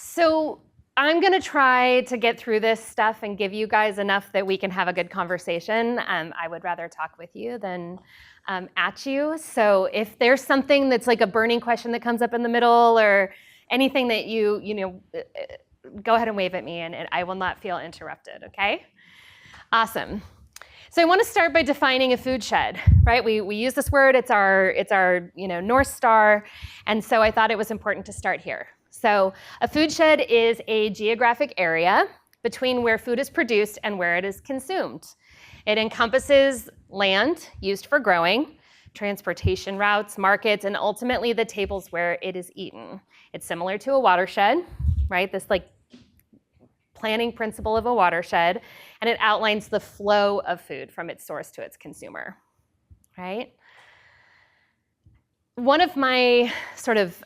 So I'm going to try to get through this stuff and give you guys enough that we can have a good conversation. I would rather talk with you than at you. So if there's something that's like a burning question that comes up in the middle or anything that go ahead and wave at me and I will not feel interrupted, okay? Awesome. So I want to start by defining a food shed, right? We use this word, it's our North Star, and so I thought it was important to start here. So a food shed is a geographic area between where food is produced and where it is consumed. It encompasses land used for growing, transportation routes, markets, and ultimately the tables where it is eaten. It's similar to a watershed, right? This like planning principle of a watershed, and it outlines the flow of food from its source to its consumer, right? One of my sort of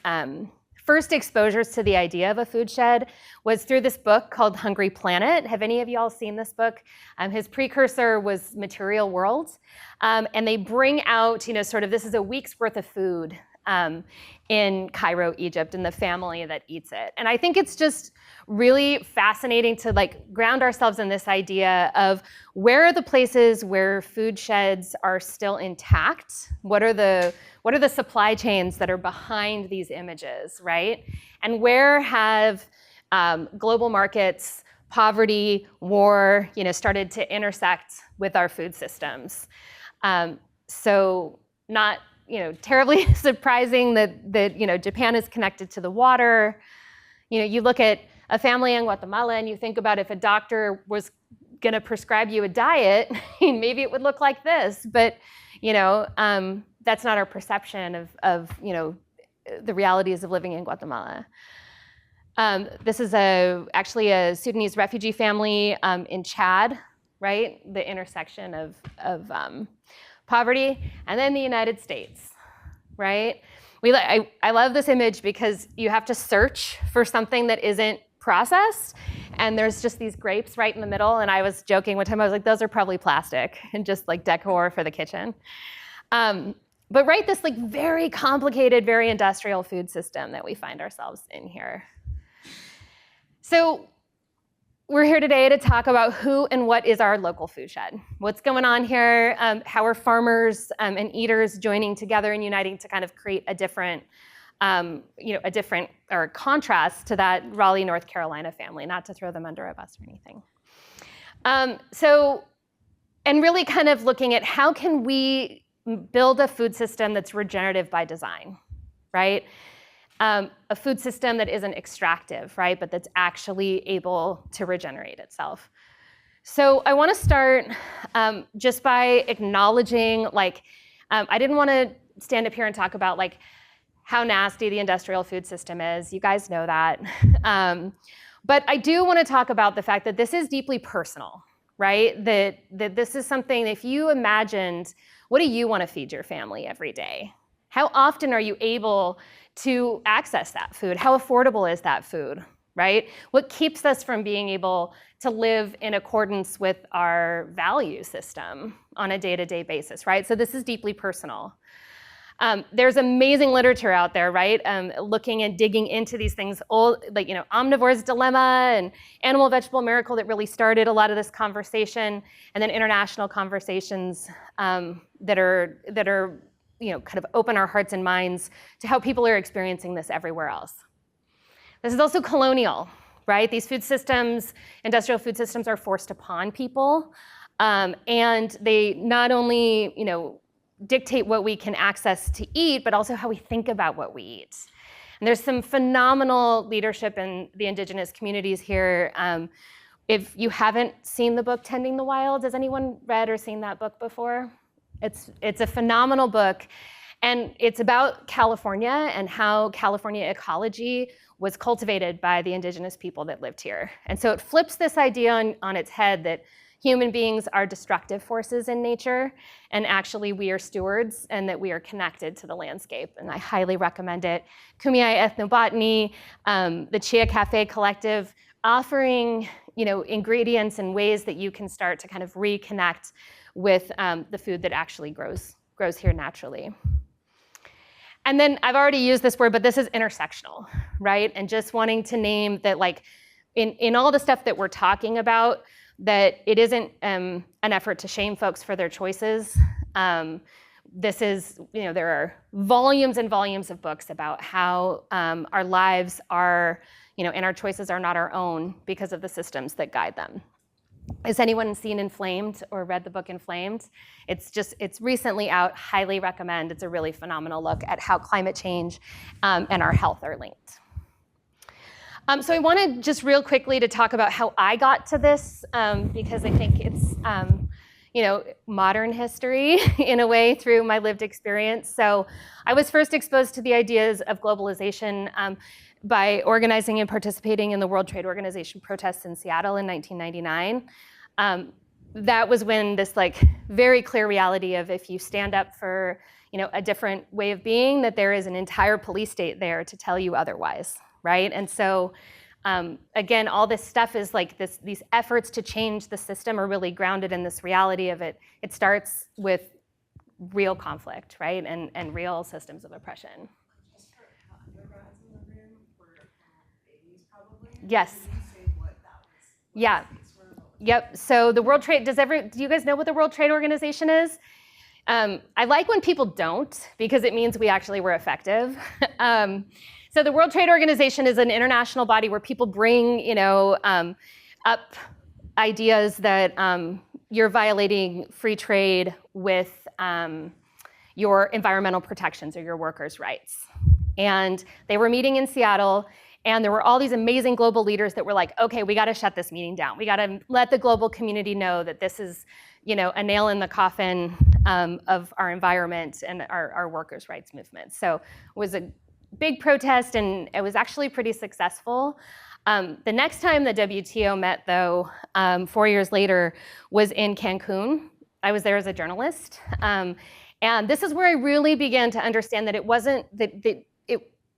first exposures to the idea of a food shed was through this book called Hungry Planet. Have any of y'all seen this book? His precursor was Material World, and they bring out, sort of this is a week's worth of food in Cairo, Egypt, and the family that eats it. And I think it's just really fascinating to like ground ourselves in this idea of where are the places where food sheds are still intact? What are the supply chains that are behind these images, right? And where have global markets, poverty, war, started to intersect with our food systems? So not terribly surprising that Japan is connected to the water. You look at a family in Guatemala and you think about if a doctor was going to prescribe you a diet, maybe it would look like this. But that's not our perception of the realities of living in Guatemala. This is actually a Sudanese refugee family in Chad, right? The intersection of poverty, and then the United States, right? I love this image because you have to search for something that isn't processed, and there's just these grapes right in the middle, and I was joking one time, I was like, those are probably plastic and just like decor for the kitchen. But right, this like very complicated, very industrial food system that we find ourselves in here. So we're here today to talk about who and what is our local food shed. What's going on here? How are farmers and eaters joining together and uniting to kind of create a different or contrast to that Raleigh, North Carolina family, not to throw them under a bus or anything. And really kind of looking at how can we build a food system that's regenerative by design, right? A food system that isn't extractive, right, but that's actually able to regenerate itself. So I want to start just by acknowledging, I didn't want to stand up here and talk about how nasty the industrial food system is. You guys know that. But I do want to talk about the fact that this is deeply personal, right? That this is something, if you imagined, what do you want to feed your family every day? How often are you able to access that food? How affordable is that food, right? What keeps us from being able to live in accordance with our value system on a day-to-day basis, right? So this is deeply personal. There's amazing literature out there, right? Looking and digging into these things, Omnivore's Dilemma and Animal Vegetable Miracle that really started a lot of this conversation, and then international conversations that are kind of open our hearts and minds to how people are experiencing this everywhere else. This is also colonial, right? These food systems, industrial food systems, are forced upon people, and they not only, dictate what we can access to eat, but also how we think about what we eat. And there's some phenomenal leadership in the indigenous communities here. If you haven't seen the book Tending the Wild, has anyone read or seen that book before? It's a phenomenal book, and it's about California and how California ecology was cultivated by the indigenous people that lived here. And so it flips this idea on its head that human beings are destructive forces in nature, and actually we are stewards and that we are connected to the landscape, and I highly recommend it. Kumeyaay Ethnobotany, the Chia Cafe Collective, offering ingredients and ways that you can start to kind of reconnect with the food that actually grows here naturally. And then I've already used this word, but this is intersectional, right? And just wanting to name that, like, in all the stuff that we're talking about, that it isn't an effort to shame folks for their choices. This is, there are volumes and volumes of books about how our lives are, and our choices are not our own because of the systems that guide them. Has anyone seen Inflamed or read the book Inflamed? It's recently out, highly recommend. It's a really phenomenal look at how climate change and our health are linked. So I wanted just real quickly to talk about how I got to this, because I think it's modern history in a way through my lived experience. So I was first exposed to the ideas of globalization by organizing and participating in the World Trade Organization protests in Seattle in 1999. That was when this very clear reality of, if you stand up for a different way of being, that there is an entire police state there to tell you otherwise, right? And so again, all this stuff is these efforts to change the system are really grounded in this reality of it. It starts with real conflict, right? And real systems of oppression. Just for undergrads in the room, for babies probably. Yes. Can you say what that was? Yeah. Yep. So the World Trade, do you guys know what the World Trade Organization is? I like when people don't, because it means we actually were effective. So the World Trade Organization is an international body where people bring, up ideas that you're violating free trade with your environmental protections or your workers' rights. And they were meeting in Seattle, and there were all these amazing global leaders that were like, okay, we got to shut this meeting down. We got to let the global community know that this is, a nail in the coffin of our environment and our workers' rights movement. So it was a big protest, and it was actually pretty successful. The next time the WTO met, though, 4 years later, was in Cancun. I was there as a journalist. And this is where I really began to understand that it wasn't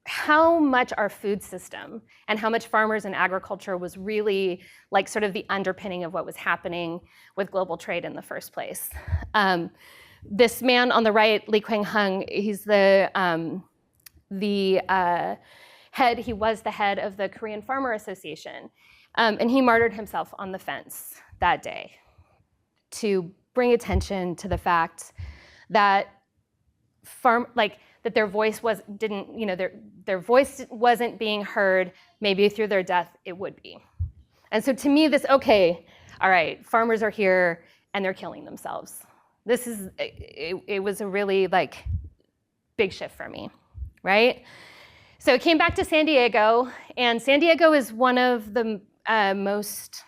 how much our food system and how much farmers and agriculture was really sort of the underpinning of what was happening with global trade in the first place. This man on the right, Lee Kwang-hung, he's the head, he was the head of the Korean Farmer Association. And he martyred himself on the fence that day to bring attention to the fact that that their voice their voice wasn't being heard. Maybe through their death it would be. And so to me, all right, farmers are here and they're killing themselves. It was a really big shift for me, right? So I came back to San Diego, and San Diego is one of the most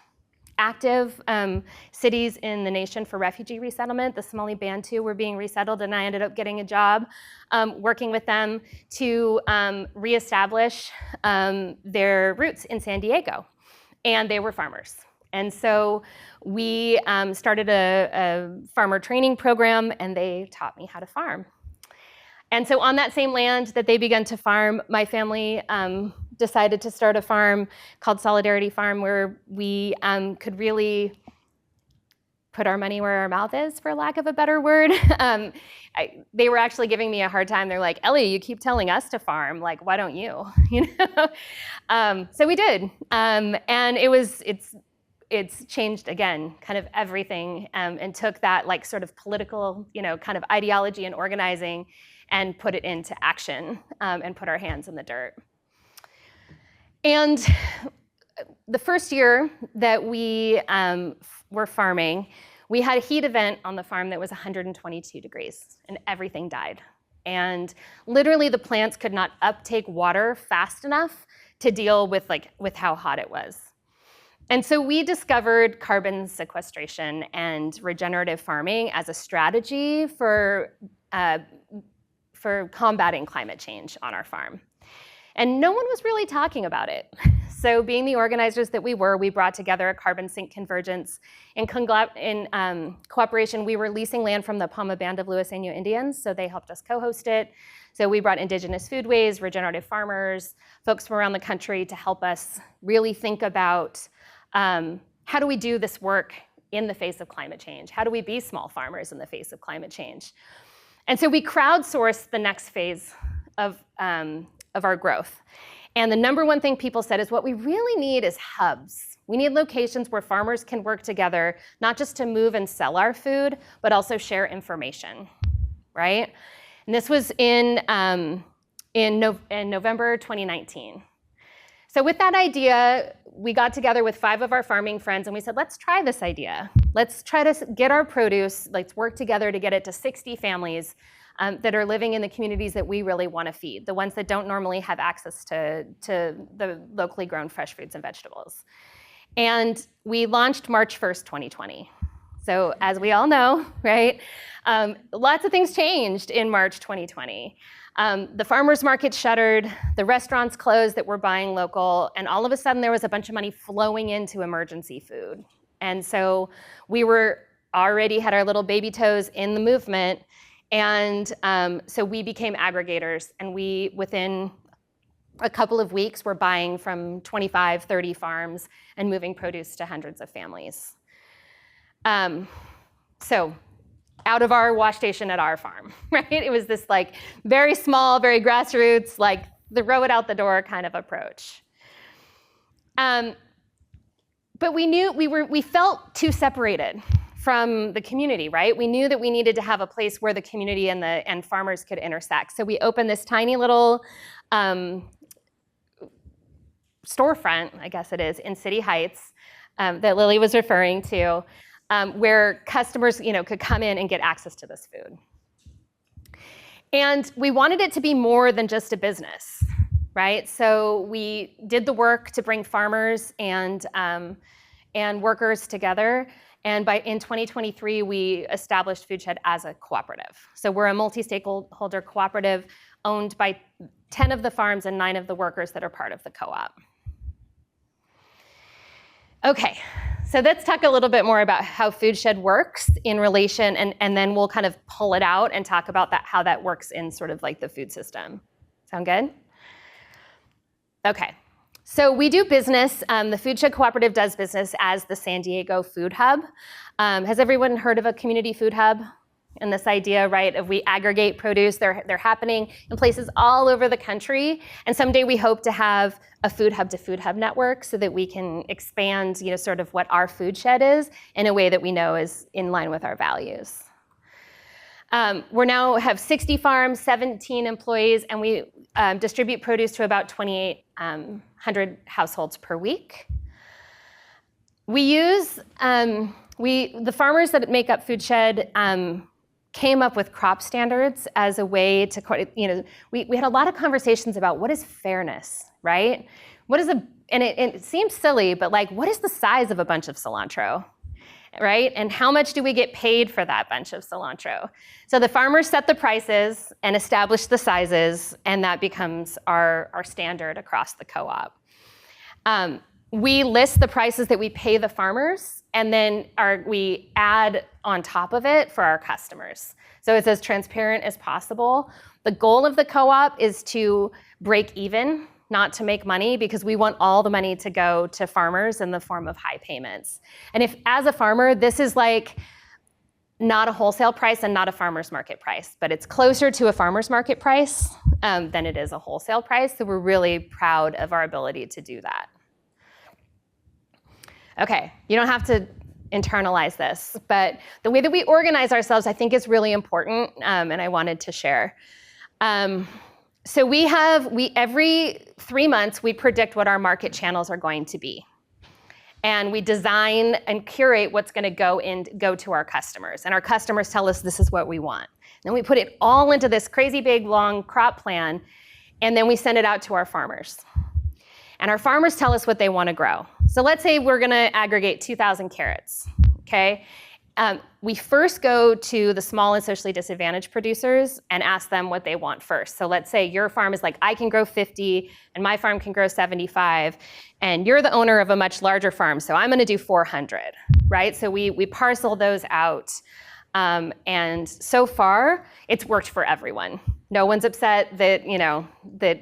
active cities in the nation for refugee resettlement. The Somali Bantu were being resettled, and I ended up getting a job working with them to reestablish their roots in San Diego. And they were farmers. And so we started a farmer training program, and they taught me how to farm. And so on that same land that they began to farm, my family decided to start a farm called Solidarity Farm, where we could really put our money where our mouth is, for lack of a better word. They were actually giving me a hard time. They're like, Ellie, you keep telling us to farm. Why don't you? So we did. And it's changed, again, kind of everything, and took that sort of political, kind of ideology and organizing, and put it into action, and put our hands in the dirt. And the first year that we were farming, we had a heat event on the farm that was 122 degrees, and everything died. And literally the plants could not uptake water fast enough to deal with how hot it was. And so we discovered carbon sequestration and regenerative farming as a strategy for combating climate change on our farm. And no one was really talking about it. So being the organizers that we were, we brought together a carbon sink convergence. In cooperation, we were leasing land from the Pama Band of Luiseno Indians, so they helped us co-host it. So we brought indigenous foodways, regenerative farmers, folks from around the country to help us really think about how do we do this work in the face of climate change? How do we be small farmers in the face of climate change? And so we crowdsourced the next phase our growth. And the number one thing people said is what we really need is hubs. We need locations where farmers can work together, not just to move and sell our food, but also share information, right? And this was in November 2019. So with that idea, we got together with 5 of our farming friends and we said, let's try this idea. Let's try to get our produce, let's work together to get it to 60 families that are living in the communities that we really want to feed, the ones that don't normally have access to the locally grown fresh fruits and vegetables. And we launched March 1st, 2020. So as we all know, right, lots of things changed in March 2020. The farmers market shuttered, the restaurants closed that were buying local, and all of a sudden there was a bunch of money flowing into emergency food. And so we were already had our little baby toes in the movement, and so we became aggregators, and we, within a couple of weeks, were buying from 25, 30 farms and moving produce to hundreds of families. So out of our wash station at our farm, right? It was this like very small, very grassroots, like throw it out the door kind of approach. But we felt too separated from the community, right? We knew that we needed to have a place where the community and farmers could intersect. So we opened this tiny little storefront, I guess it is, in City Heights that Lily was referring to, where customers, could come in and get access to this food. And we wanted it to be more than just a business, right? So we did the work to bring farmers and workers together. And in 2023, we established Foodshed as a cooperative. So we're a multi-stakeholder cooperative owned by 10 of the farms and 9 of the workers that are part of the co-op. Okay, so let's talk a little bit more about how Foodshed works in relation, and then we'll kind of pull it out and talk about how that works in sort of like the food system. Sound good? Okay, so we do business, the Foodshed Cooperative does business as the San Diego Food Hub. Has everyone heard of a community food hub? And this idea, right, of we aggregate produce, they're happening in places all over the country. And someday we hope to have a food hub to food hub network so that we can expand, sort of what our Foodshed is in a way that we know is in line with our values. We now have 60 farms, 17 employees, and we distribute produce to about 2,800 households per week. We use, the farmers that make up Foodshed came up with crop standards as a way to, we had a lot of conversations about what is fairness, right? And it seems silly, but like, what is the size of a bunch of cilantro, right? And how much do we get paid for that bunch of cilantro? So the farmers set the prices and establish the sizes, and that becomes our standard across the co-op. We list the prices that we pay the farmers, and then we add on top of it for our customers. So it's as transparent as possible. The goal of the co-op is to break even, not to make money, because we want all the money to go to farmers in the form of high payments. And if, as a farmer, this is like not a wholesale price and not a farmer's market price, but it's closer to a farmer's market price than it is a wholesale price. So we're really proud of our ability to do that. Okay, you don't have to internalize this, but the way that we organize ourselves, I think, is really important, and I wanted to share. So every 3 months, we predict what our market channels are going to be. And we design and curate what's going to go to our customers. And our customers tell us this is what we want. Then we put it all into this crazy big, long crop plan, and then we send it out to our farmers. And our farmers tell us what they want to grow. So let's say we're going to aggregate 2,000 carrots, okay? We first go to the small and socially disadvantaged producers and ask them what they want first. So let's say your farm is like, I can grow 50, and my farm can grow 75, and you're the owner of a much larger farm, so I'm going to do 400, right? So we parcel those out, and so far, it's worked for everyone. No one's upset that, that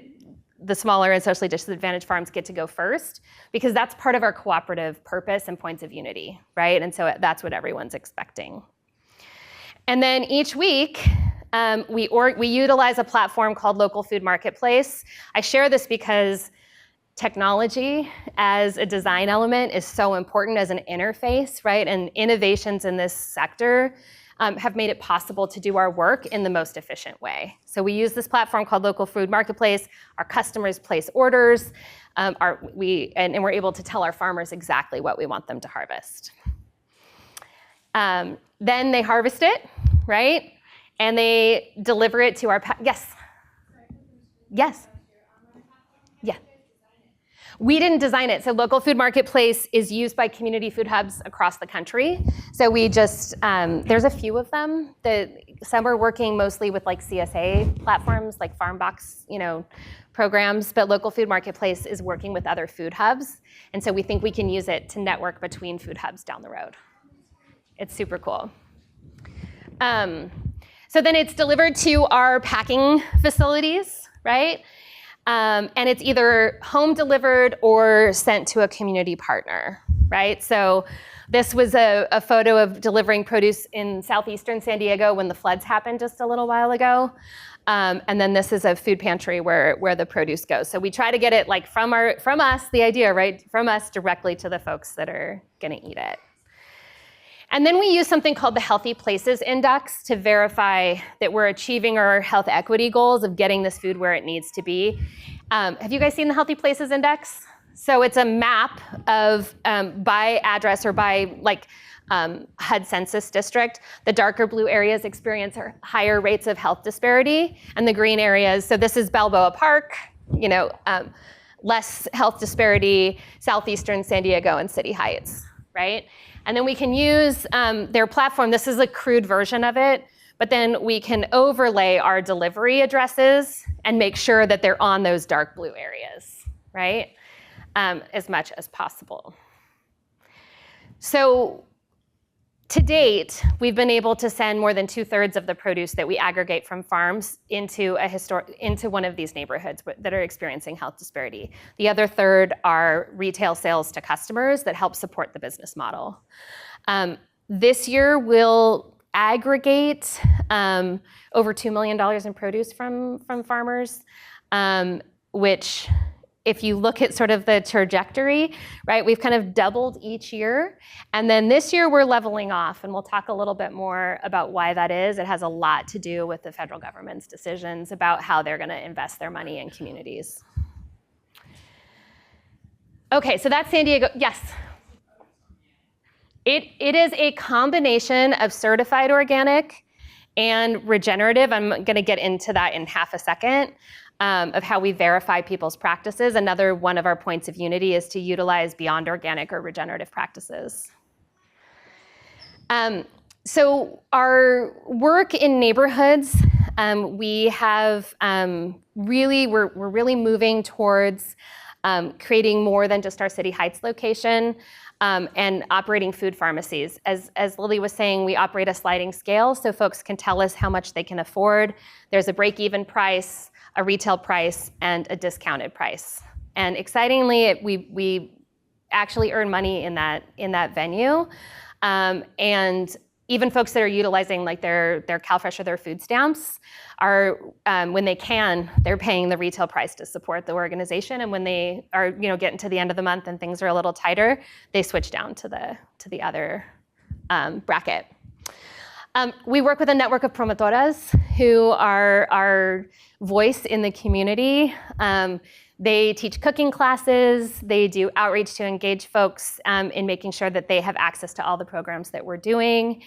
the smaller and socially disadvantaged farms get to go first, because that's part of our cooperative purpose and points of unity, right? And so that's what everyone's expecting. And then each week, We utilize a platform called Local Food Marketplace. I share this because technology as a design element is so important as an interface, right? And innovations in this sector have made it possible to do our work in the most efficient way. So we use this platform called Local Food Marketplace. Our customers place orders, and we're able to tell our farmers exactly what we want them to harvest. Then they harvest it, right? And they deliver it to our, yes? Yes. Yeah. We didn't design it. So Local Food Marketplace is used by community food hubs across the country. So we just, there's a few of them. Some are working mostly with like CSA platforms, like farm box, programs, but Local Food Marketplace is working with other food hubs. And so we think we can use it to network between food hubs down the road. It's super cool. So then it's delivered to our packing facilities, right? And it's either home delivered or sent to a community partner, right? So this was a photo of delivering produce in southeastern San Diego when the floods happened just a little while ago. And then this is a food pantry where the produce goes. So we try to get it like from us, the idea, right? From us directly to the folks that are gonna eat it. And then we use something called the Healthy Places Index to verify that we're achieving our health equity goals of getting this food where it needs to be. Have you guys seen the Healthy Places Index? So it's a map of by address or by HUD census district. The darker blue areas experience higher rates of health disparity, and the green areas, so this is Balboa Park, less health disparity, southeastern San Diego and City Heights, right? And then we can use their platform. This is a crude version of it, but then we can overlay our delivery addresses and make sure that they're on those dark blue areas, right? As much as possible. So to date, we've been able to send more than 2/3 of the produce that we aggregate from farms into one of these neighborhoods that are experiencing health disparity. The other third are retail sales to customers that help support the business model. This year, we'll aggregate over $2 million in produce from farmers, which, if you look at sort of the trajectory, right, we've kind of doubled each year. And then this year we're leveling off, and we'll talk a little bit more about why that is. It has a lot to do with the federal government's decisions about how they're gonna invest their money in communities. Okay, so that's San Diego, yes? It is a combination of certified organic and regenerative. I'm gonna get into that in half a second. Of how we verify people's practices. Another one of our points of unity is to utilize beyond organic or regenerative practices. So our work in neighborhoods, we have we're really moving towards creating more than just our City Heights location and operating food pharmacies. As Lily was saying, we operate a sliding scale so folks can tell us how much they can afford. There's a break-even price, a retail price, and a discounted price. And excitingly, we actually earn money in that venue. And even folks that are utilizing like their CalFresh or their food stamps are, when they can, they're paying the retail price to support the organization. And when they are, getting to the end of the month and things are a little tighter, they switch down to the other bracket. We work with a network of promotoras who are our voice in the community. They teach cooking classes. They do outreach to engage folks in making sure that they have access to all the programs that we're doing.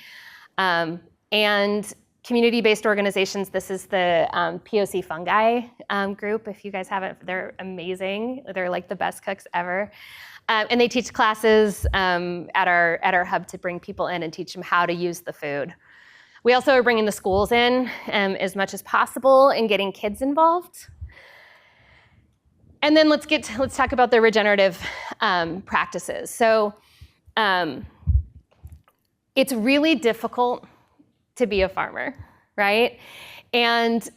And community-based organizations, this is the POC Fungi group. If you guys haven't, they're amazing. They're like the best cooks ever. And they teach classes at our hub to bring people in and teach them how to use the food. We also are bringing the schools in as much as possible and getting kids involved. And then let's talk about the regenerative practices. So it's really difficult to be a farmer, right? And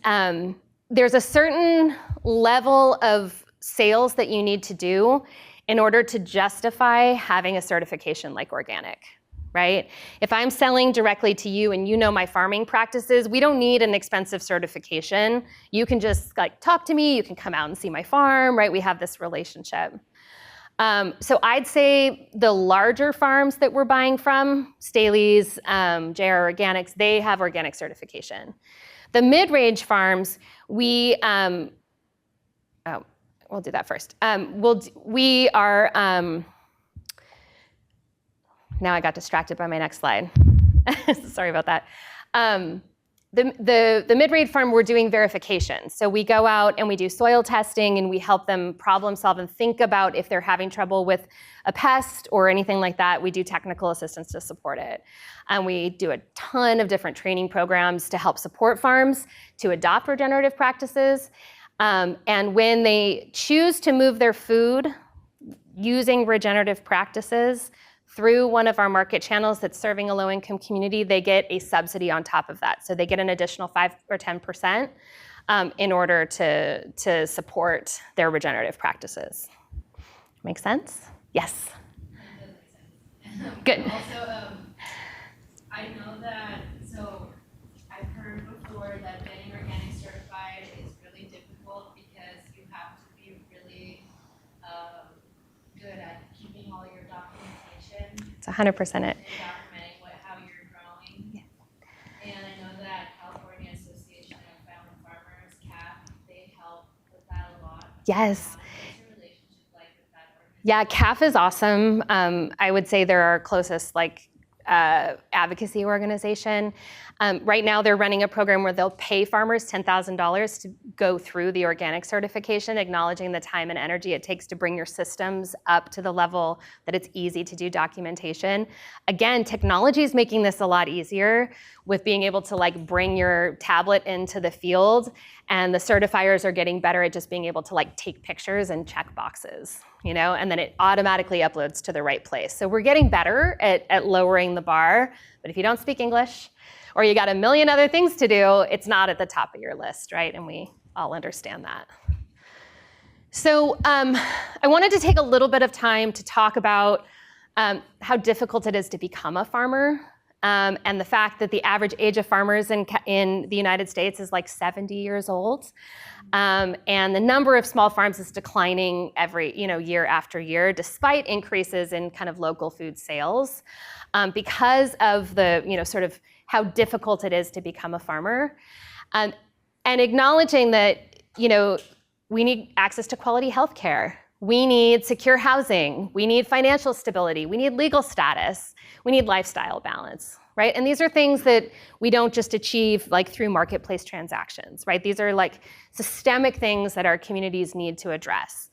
there's a certain level of sales that you need to do in order to justify having a certification like organic, right? If I'm selling directly to you and you know my farming practices, we don't need an expensive certification. You can just like talk to me, you can come out and see my farm, right? We have this relationship. So I'd say the larger farms that we're buying from, Staley's, JR Organics, they have organic certification. The mid-range farms, we'll do that first. We are, now I got distracted by my next slide. Sorry about that. The mid-range farm, we're doing verification. So we go out and we do soil testing and we help them problem solve and think about if they're having trouble with a pest or anything like that. We do technical assistance to support it. And we do a ton of different training programs to help support farms to adopt regenerative practices. And when they choose to move their food using regenerative practices through one of our market channels that's serving a low-income community, they get a subsidy on top of that. So they get an additional 5 or 10% in order to support their regenerative practices. Make sense? Yes? That does make sense. Good. Also, I know that, so I've heard before that getting organic certified is really difficult because you have to be really good at keeping all your documentation. It's 100% it. And documenting how you're growing. Yeah. And I know that California Association of Family Farmers, CAF, they help with that a lot. Yes. What's your relationship like with that organization? Yeah, CAF is awesome. I would say they're our closest advocacy organization. Right now they're running a program where they'll pay farmers $10,000 to go through the organic certification, acknowledging the time and energy it takes to bring your systems up to the level that it's easy to do documentation. Again, technology is making this a lot easier with being able to bring your tablet into the field, and the certifiers are getting better at just being able to take pictures and check boxes, and then it automatically uploads to the right place. So we're getting better at lowering the bar, but if you don't speak English, or you got a million other things to do, it's not at the top of your list, right? And we all understand that. So I wanted to take a little bit of time to talk about how difficult it is to become a farmer, and the fact that the average age of farmers in the United States is 70 years old. And the number of small farms is declining every year after year, despite increases in kind of local food sales, because of the sort of how difficult it is to become a farmer, and acknowledging that we need access to quality health care, we need secure housing, we need financial stability, we need legal status, we need lifestyle balance, right? And these are things that we don't just achieve through marketplace transactions, right? These are systemic things that our communities need to address,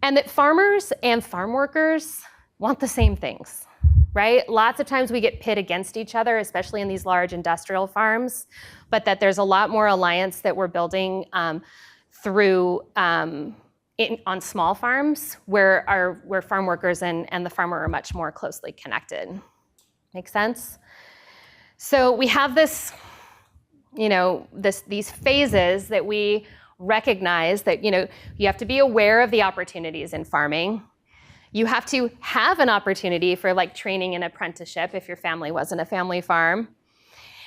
and that farmers and farm workers want the same things. Right? Lots of times we get pit against each other, especially in these large industrial farms, but that there's a lot more alliance that we're building through on small farms where farm workers and the farmer are much more closely connected. Make sense? So we have this, these phases that we recognize that you have to be aware of the opportunities in farming. You have to have an opportunity for training and apprenticeship if your family wasn't a family farm.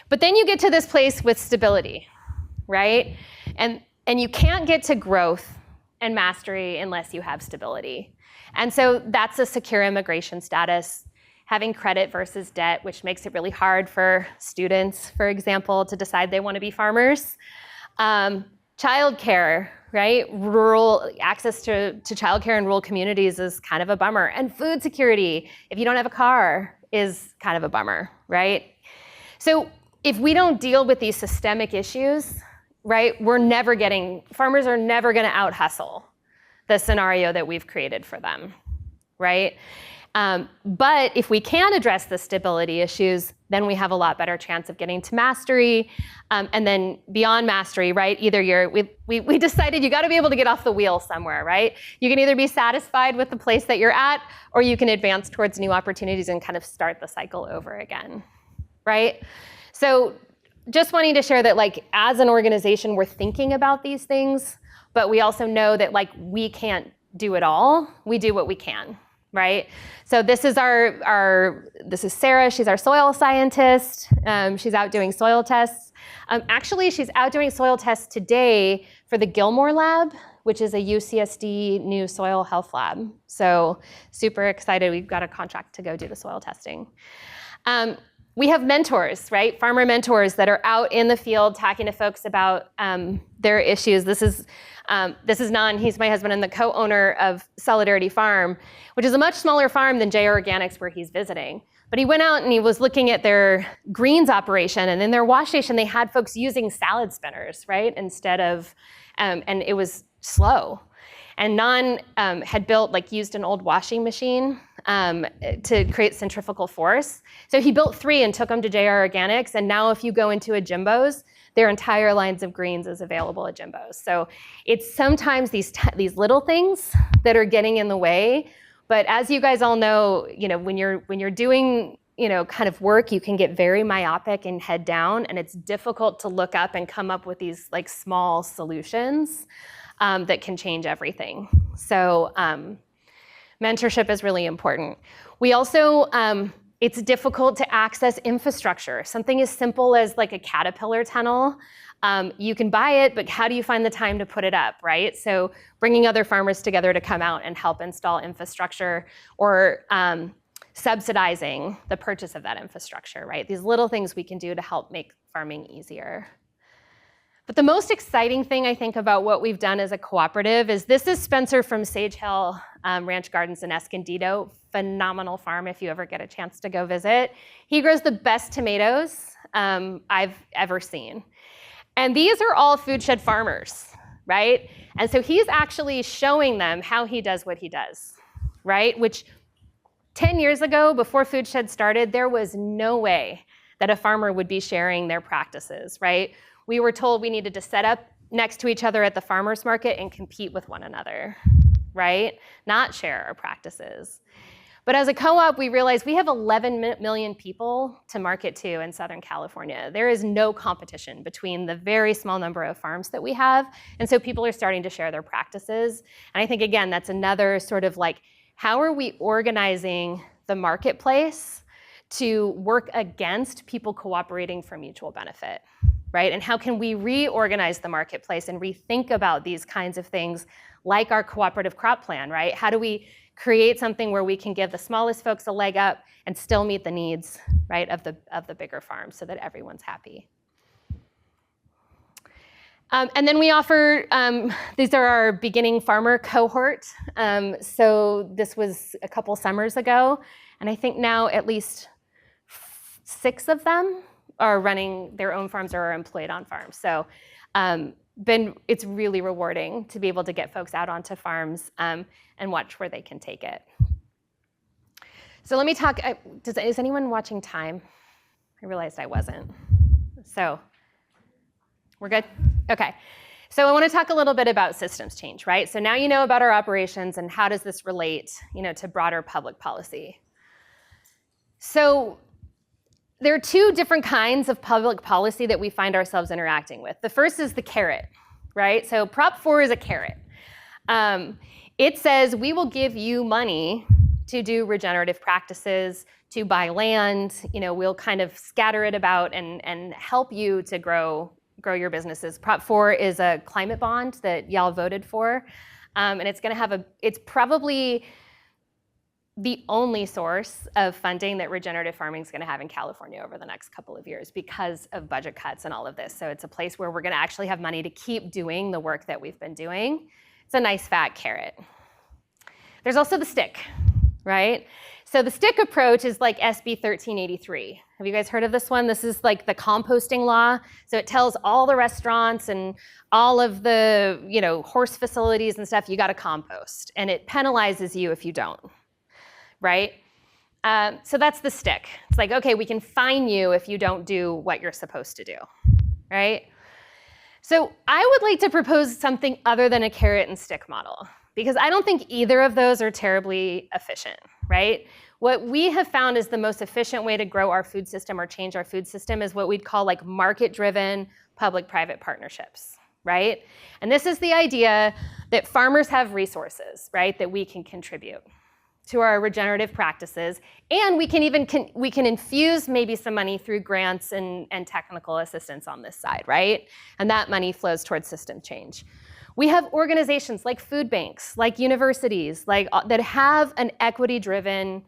But then you get to this place with stability, right? And you can't get to growth and mastery unless you have stability. And so that's a secure immigration status, having credit versus debt, which makes it really hard for students, for example, to decide they want to be farmers. Childcare, right? Rural access to childcare in rural communities is kind of a bummer. And food security, if you don't have a car, is kind of a bummer, right? So if we don't deal with these systemic issues, right, farmers are never gonna out-hustle the scenario that we've created for them, right? But if we can address the stability issues, then we have a lot better chance of getting to mastery, and then beyond mastery, right? Either we decided you got to be able to get off the wheel somewhere, right? You can either be satisfied with the place that you're at, or you can advance towards new opportunities and kind of start the cycle over again, right? So just wanting to share that as an organization, we're thinking about these things, but we also know that we can't do it all. We do what we can. right? So this is this is Sarah. She's our soil scientist. She's out doing soil tests. Actually, she's out doing soil tests today for the Gilmore Lab, which is a UCSD new soil health lab. So super excited. We've got a contract to go do the soil testing. We have mentors, right? Farmer mentors that are out in the field talking to folks about their issues. This is Nan. He's my husband and the co-owner of Solidarity Farm, which is a much smaller farm than JR Organics where he's visiting. But he went out and he was looking at their greens operation, and in their wash station they had folks using salad spinners, right? Instead of, and it was slow. And Nan had used an old washing machine to create centrifugal force. So he built 3 and took them to JR Organics, and now if you go into a Jimbo's, their entire lines of greens is available at Jimbo's. So it's sometimes these little things that are getting in the way. But as you guys all know, when you're doing kind of work, you can get very myopic and head down, and it's difficult to look up and come up with these small solutions that can change everything. So mentorship is really important. We also, it's difficult to access infrastructure. Something as simple as a Caterpillar tunnel, you can buy it, but how do you find the time to put it up, right? So bringing other farmers together to come out and help install infrastructure, or subsidizing the purchase of that infrastructure, right? These little things we can do to help make farming easier. But the most exciting thing I think about what we've done as a cooperative is this is Spencer from Sage Hill Ranch Gardens in Escondido. Phenomenal farm if you ever get a chance to go visit. He grows the best tomatoes I've ever seen. And these are all Foodshed farmers, right? And so he's actually showing them how he does what he does, right? Which 10 years ago, before Foodshed started, there was no way that a farmer would be sharing their practices, right? We were told we needed to set up next to each other at the farmer's market and compete with one another, right? Not share our practices. But as a co-op, we realized we have 11 million people to market to in Southern California. There is no competition between the very small number of farms that we have. And so people are starting to share their practices. And I think, again, that's another sort of how are we organizing the marketplace to work against people cooperating for mutual benefit? Right? And how can we reorganize the marketplace and rethink about these kinds of things like our cooperative crop plan, right? How do we create something where we can give the smallest folks a leg up and still meet the needs, right, of the bigger farms so that everyone's happy? And then we offer, these are our beginning farmer cohort. So this was a couple summers ago, and I think now at least 6 of them are running their own farms or are employed on farms. So it's really rewarding to be able to get folks out onto farms and watch where they can take it. So let me talk, is anyone watching time? I realized I wasn't. So we're good? Okay. So I want to talk a little bit about systems change, right? So now you know about our operations and how does this relate, to broader public policy. So there are 2 different kinds of public policy that we find ourselves interacting with. The first is the carrot, right? So Prop 4 is a carrot. It says we will give you money to do regenerative practices, to buy land, we'll kind of scatter it about and help you to grow your businesses. Prop 4 is a climate bond that y'all voted for, and it's going to have it's probably the only source of funding that regenerative farming is going to have in California over the next couple of years because of budget cuts and all of this. So it's a place where we're going to actually have money to keep doing the work that we've been doing. It's a nice fat carrot. There's also the stick, right? So the stick approach is like SB 1383. Have you guys heard of this one? This is like the composting law. So it tells all the restaurants and all of the horse facilities and stuff, you got to compost. And it penalizes you if you don't. Right? So that's the stick. It's like, okay, we can fine you if you don't do what you're supposed to do, right? So I would like to propose something other than a carrot and stick model, because I don't think either of those are terribly efficient, right? What we have found is the most efficient way to grow our food system or change our food system is what we'd call market-driven public-private partnerships, right? And this is the idea that farmers have resources, right, that we can contribute. to our regenerative practices, and we can infuse maybe some money through grants and technical assistance on this side, right? And that money flows towards system change. We have organizations like food banks, like universities, like that have an equity-driven,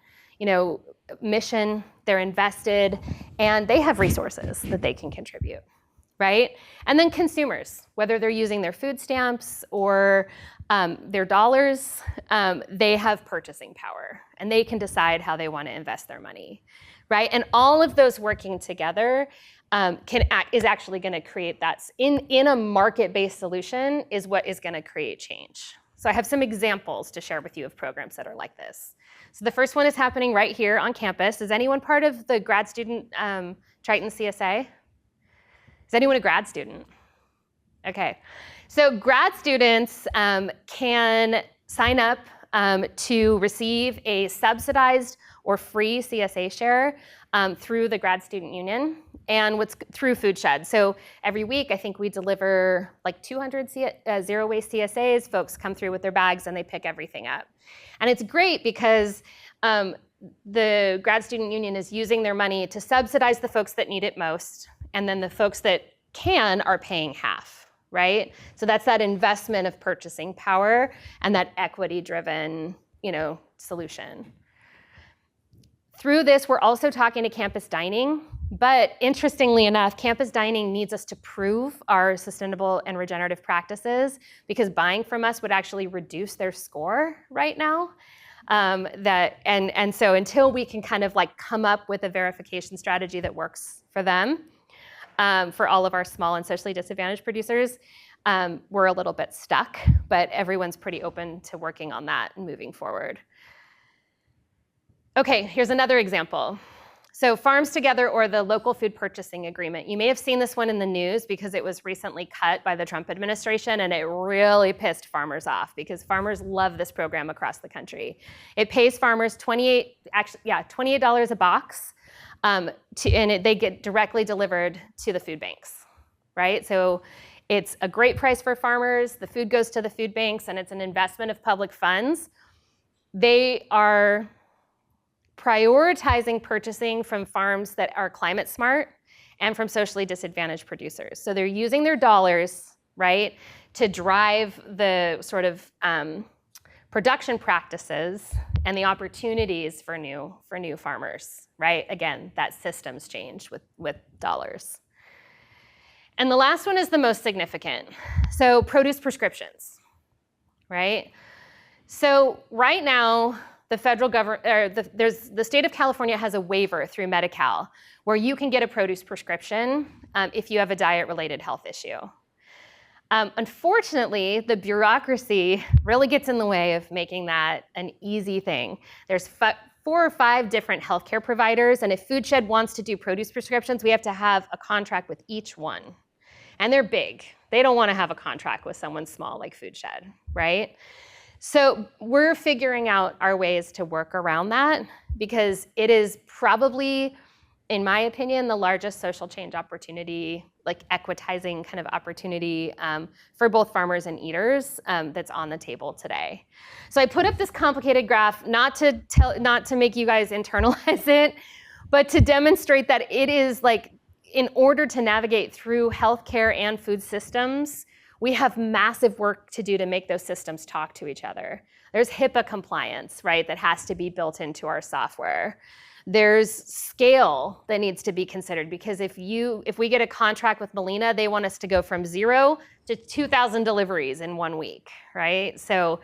mission. They're invested, and they have resources that they can contribute, right? And then consumers, whether they're using their food stamps or their dollars, they have purchasing power, and they can decide how they want to invest their money, right? And all of those working together is actually going to create that in a market-based solution is what is going to create change. So I have some examples to share with you of programs that are like this. So the first one is happening right here on campus. Is anyone part of the grad student Triton CSA? Is anyone a grad student? Okay. So grad students can sign up to receive a subsidized or free CSA share through the Grad Student Union and through Foodshed. So every week, I think we deliver like 200 zero-waste CSAs. Folks come through with their bags and they pick everything up. And it's great because the Grad Student Union is using their money to subsidize the folks that need it most, and then the folks that can are paying half, right? So that's that investment of purchasing power and that equity-driven, solution. Through this, we're also talking to campus dining, but interestingly enough, campus dining needs us to prove our sustainable and regenerative practices because buying from us would actually reduce their score right now. And so until we can kind of like come up with a verification strategy that works for them, for all of our small and socially disadvantaged producers, we're a little bit stuck, but everyone's pretty open to working on that and moving forward. Okay, here's another example. So Farms Together, or the Local Food Purchasing Agreement. You may have seen this one in the news because it was recently cut by the Trump administration, and it really pissed farmers off because farmers love this program across the country. It pays farmers $28 a box, they get directly delivered to the food banks, right? So it's a great price for farmers, the food goes to the food banks, and it's an investment of public funds. They are prioritizing purchasing from farms that are climate smart and from socially disadvantaged producers. So they're using their dollars, right, to drive the sort of production practices and the opportunities for new farmers, right? Again, that systems change with dollars. And the last one is the most significant. So produce prescriptions, right? So right now, the federal government, the state of California has a waiver through Medi-Cal where you can get a produce prescription if you have a diet-related health issue. Unfortunately, the bureaucracy really gets in the way of making that an easy thing. There's 4 or 5 different healthcare providers, and if Foodshed wants to do produce prescriptions, we have to have a contract with each one. And they're big. They don't want to have a contract with someone small like Foodshed, right? So we're figuring out our ways to work around that because it is probably, in my opinion, the largest social change opportunity, like equitizing kind of opportunity for both farmers and eaters that's on the table today. So I put up this complicated graph, not to make you guys internalize it, but to demonstrate that it is like, in order to navigate through healthcare and food systems, we have massive work to do to make those systems talk to each other. There's HIPAA compliance, right, that has to be built into our software. There's scale that needs to be considered because if we get a contract with Molina, they want us to go from 0 to 2,000 deliveries in 1 week, right? So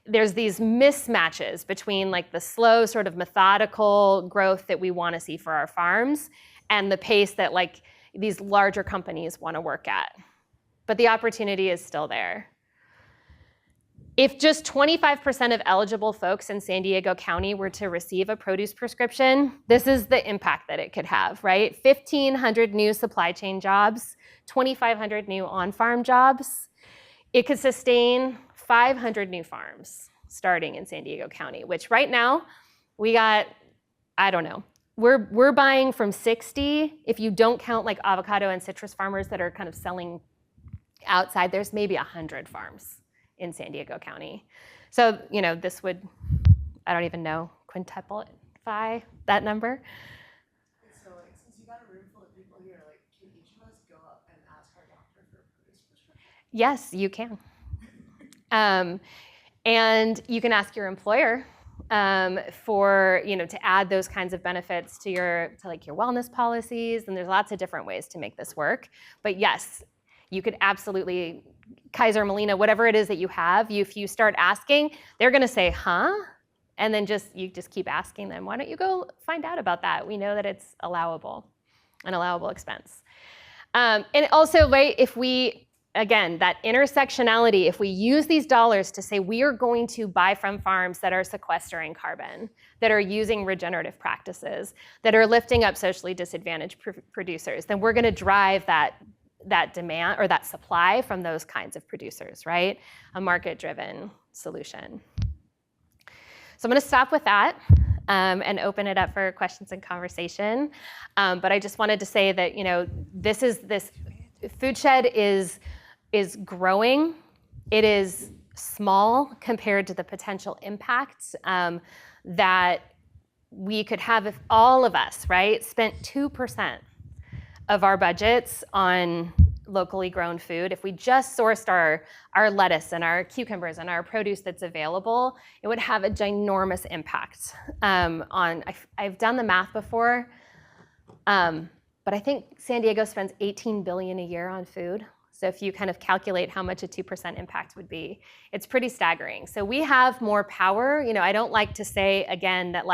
there's these mismatches between like the slow sort of methodical growth that we want to see for our farms and the pace that like these larger companies want to work at. But the opportunity is still there. If just 25% of eligible folks in San Diego County were to receive a produce prescription, this is the impact that it could have, right? 1,500 new supply chain jobs, 2,500 new on-farm jobs. It could sustain 500 new farms starting in San Diego County, which right now we got, I don't know, we're buying from 60. If you don't count like avocado and citrus farmers that are kind of selling outside, there's maybe 100 farms in San Diego County. So, this would, I don't even know, quintuplify that number. So, like, since you got a room full of people here, like, can each of us go up and ask our doctor for a produce prescription? Yes, you can. And you can ask your employer for, to add those kinds of benefits to your wellness policies, and there's lots of different ways to make this work. But yes, you could absolutely, Kaiser, Molina, whatever it is that you have, if you start asking, they're gonna say, huh? And then you just keep asking them, why don't you go find out about that? We know that it's an allowable expense. And also, right, again, that intersectionality, if we use these dollars to say we are going to buy from farms that are sequestering carbon, that are using regenerative practices, that are lifting up socially disadvantaged producers, then we're gonna drive that demand or that supply from those kinds of producers, right? A market-driven solution. So I'm gonna stop with that and open it up for questions and conversation. But I just wanted to say that, this Foodshed is growing. It is small compared to the potential impact that we could have if all of us, right, spent 2% of our budgets on locally grown food. If we just sourced our lettuce and our cucumbers and our produce that's available, it would have a ginormous impact I've done the math before, but I think San Diego spends $18 billion a year on food. So if you kind of calculate how much a 2% impact would be, it's pretty staggering. So we have more power. I don't like to say, again, that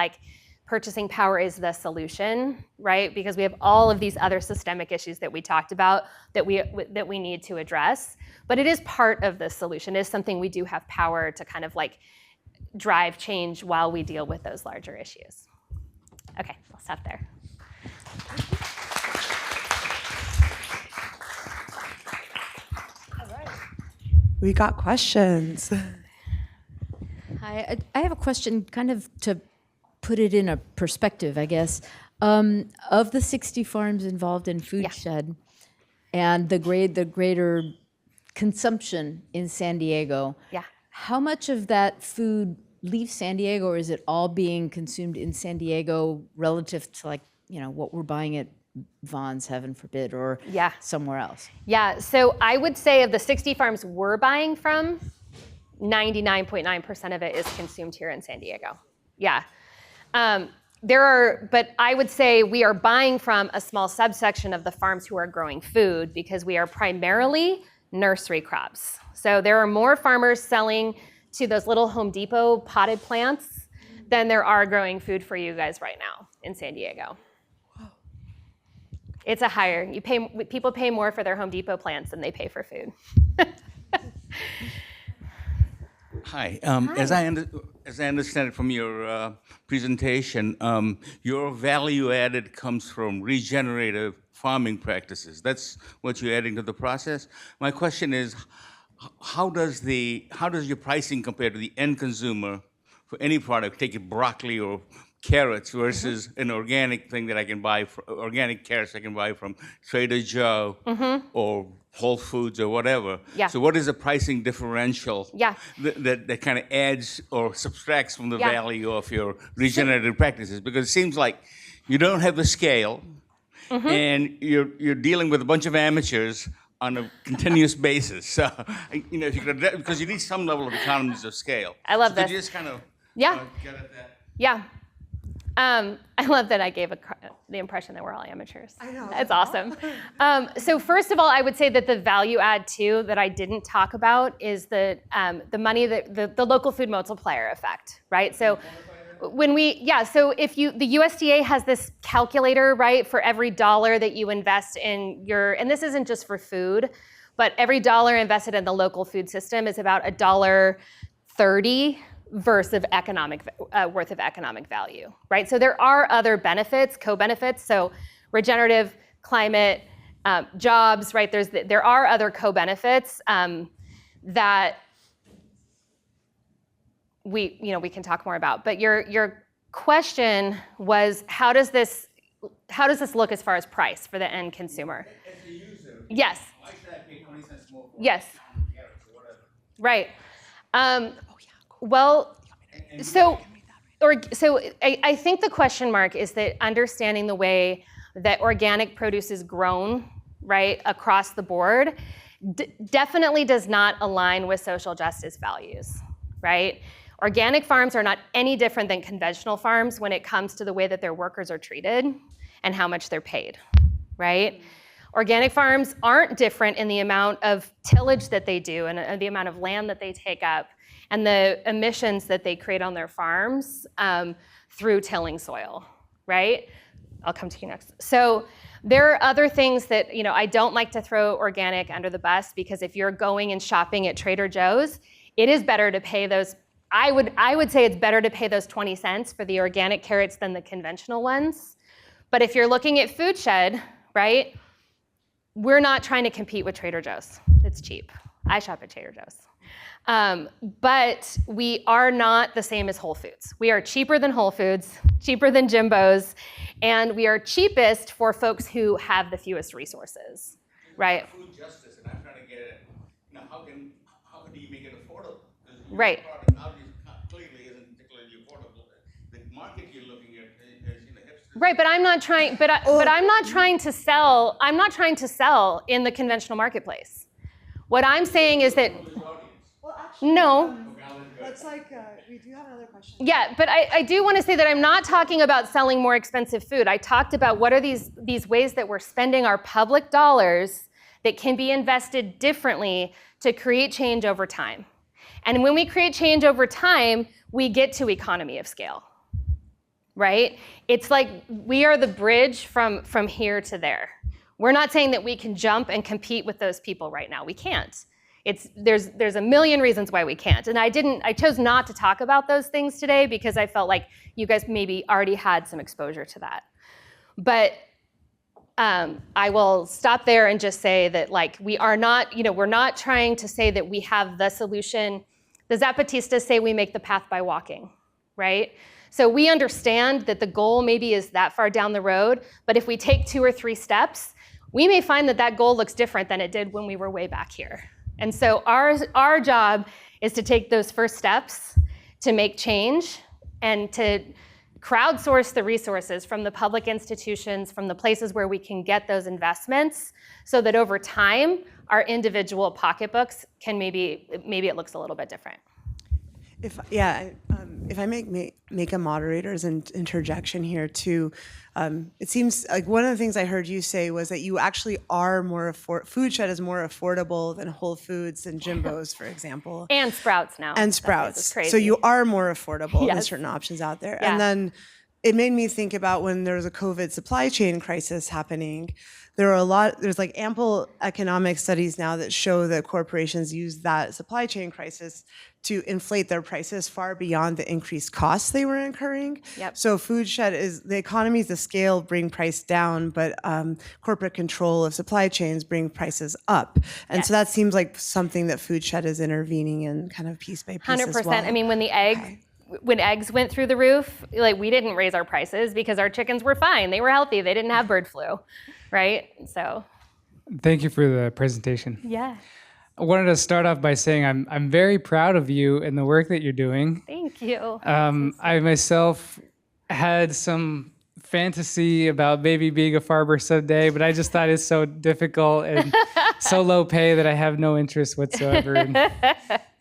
purchasing power is the solution, right? Because we have all of these other systemic issues that we talked about that we need to address. But it is part of the solution. It is something we do have power to kind of drive change while we deal with those larger issues. Okay, I'll stop there. We got questions. Hi, I have a question kind of to put it in a perspective, I guess. Of the 60 farms involved in Foodshed and the greater consumption in San Diego, how much of that food leaves San Diego, or is it all being consumed in San Diego relative to what we're buying at Vaughn's, heaven forbid, or somewhere else? Yeah, so I would say of the 60 farms we're buying from, 99.9% of it is consumed here in San Diego. Yeah. But I would say we are buying from a small subsection of the farms who are growing food because we are primarily nursery crops. So there are more farmers selling to those little Home Depot potted plants than there are growing food for you guys right now in San Diego. It's a higher, people pay more for their Home Depot plants than they pay for food. Hi. As I understand it from your presentation, your value added comes from regenerative farming practices. That's what you're adding to the process. My question is, how does your pricing compare to the end consumer for any product? Take it broccoli or carrots versus an organic thing that I can buy, organic carrots I can buy from Trader Joe or Whole Foods or whatever. Yeah. So what is the pricing differential that kind of adds or subtracts from the value of your regenerative practices? Because it seems like you don't have the scale and you're dealing with a bunch of amateurs on a continuous basis. So, if you could, because you need some level of economies of scale. I love this. Could you just kind of get at that? Yeah. I love that I gave the impression that we're all amateurs. I know. That's awesome. So first of all, I would say that the value add too that I didn't talk about is the money that the local food multiplier effect, right? So so if the USDA has this calculator, right, for every dollar that you invest in and this isn't just for food, but every dollar invested in the local food system is about $1.30 worth of economic value, right? So there are other benefits, co-benefits, so regenerative, climate, jobs, right? There are other co-benefits that we can talk more about. But your question was, how does this look as far as price for the end consumer? As a user, yes. Why should I pay 20 cents more for yes. carrots or whatever? Right. Well, so So I think the question mark is that understanding the way that organic produce is grown, right, across the board, definitely does not align with social justice values, right? Organic farms are not any different than conventional farms when it comes to the way that their workers are treated and how much they're paid, right? Organic farms aren't different in the amount of tillage that they do and the amount of land that they take up and the emissions that they create on their farms through tilling soil, right? I'll come to you next. So there are other things that, I don't like to throw organic under the bus, because if you're going and shopping at Trader Joe's, it is better to pay those, I would say it's better to pay those 20 cents for the organic carrots than the conventional ones. But if you're looking at Foodshed, right, we're not trying to compete with Trader Joe's. It's cheap. I shop at Trader Joe's. But we are not the same as Whole Foods. We are cheaper than Whole Foods, cheaper than Jimbo's, and we are cheapest for folks who have the fewest resources, right? Food justice, and I'm trying to get it. How do you make it affordable? Because right. Product clearly isn't particularly affordable. The market you're looking at is hipsters. Right, but I'm not trying. But I'm not trying to sell. I'm not trying to sell in the conventional marketplace. What I'm saying is that. Well, actually, No. Let's we do have another question. Yeah, but I do want to say that I'm not talking about selling more expensive food. I talked about what are these ways that we're spending our public dollars that can be invested differently to create change over time. And when we create change over time, we get to economy of scale, right? It's like we are the bridge from here to there. We're not saying that we can jump and compete with those people right now. We can't. There's a million reasons why we can't. And I chose not to talk about those things today because I felt like you guys maybe already had some exposure to that. But I will stop there and just say that we are not, we're not trying to say that we have the solution. The Zapatistas say we make the path by walking, right? So we understand that the goal maybe is that far down the road, but if we take 2 or 3 steps, we may find that goal looks different than it did when we were way back here. And so our job is to take those first steps to make change and to crowdsource the resources from the public institutions, from the places where we can get those investments, so that over time, our individual pocketbooks can maybe it looks a little bit different. If I make a moderator's interjection here too, it seems like one of the things I heard you say was that you actually are Foodshed is more affordable than Whole Foods and Jimbo's, for example. And Sprouts now. And Sprouts. So you are more affordable than Yes. certain options out there. Yeah. And then it made me think about when there was a COVID supply chain crisis happening. There's ample economic studies now that show that corporations use that supply chain crisis to inflate their prices far beyond the increased costs they were incurring. Yep. So Foodshed the economies of scale bring price down, but corporate control of supply chains bring prices up. And Yes. so that seems like something that Foodshed is intervening in kind of piece by piece 100%. as well. I mean, when eggs went through the roof, we didn't raise our prices because our chickens were fine. They were healthy. They didn't have bird flu, right? So. Thank you for the presentation. Yeah. I wanted to start off by saying I'm very proud of you and the work that you're doing. Thank you. I myself had some fantasy about maybe being a farmer someday, but I just thought it's so difficult and so low pay that I have no interest whatsoever in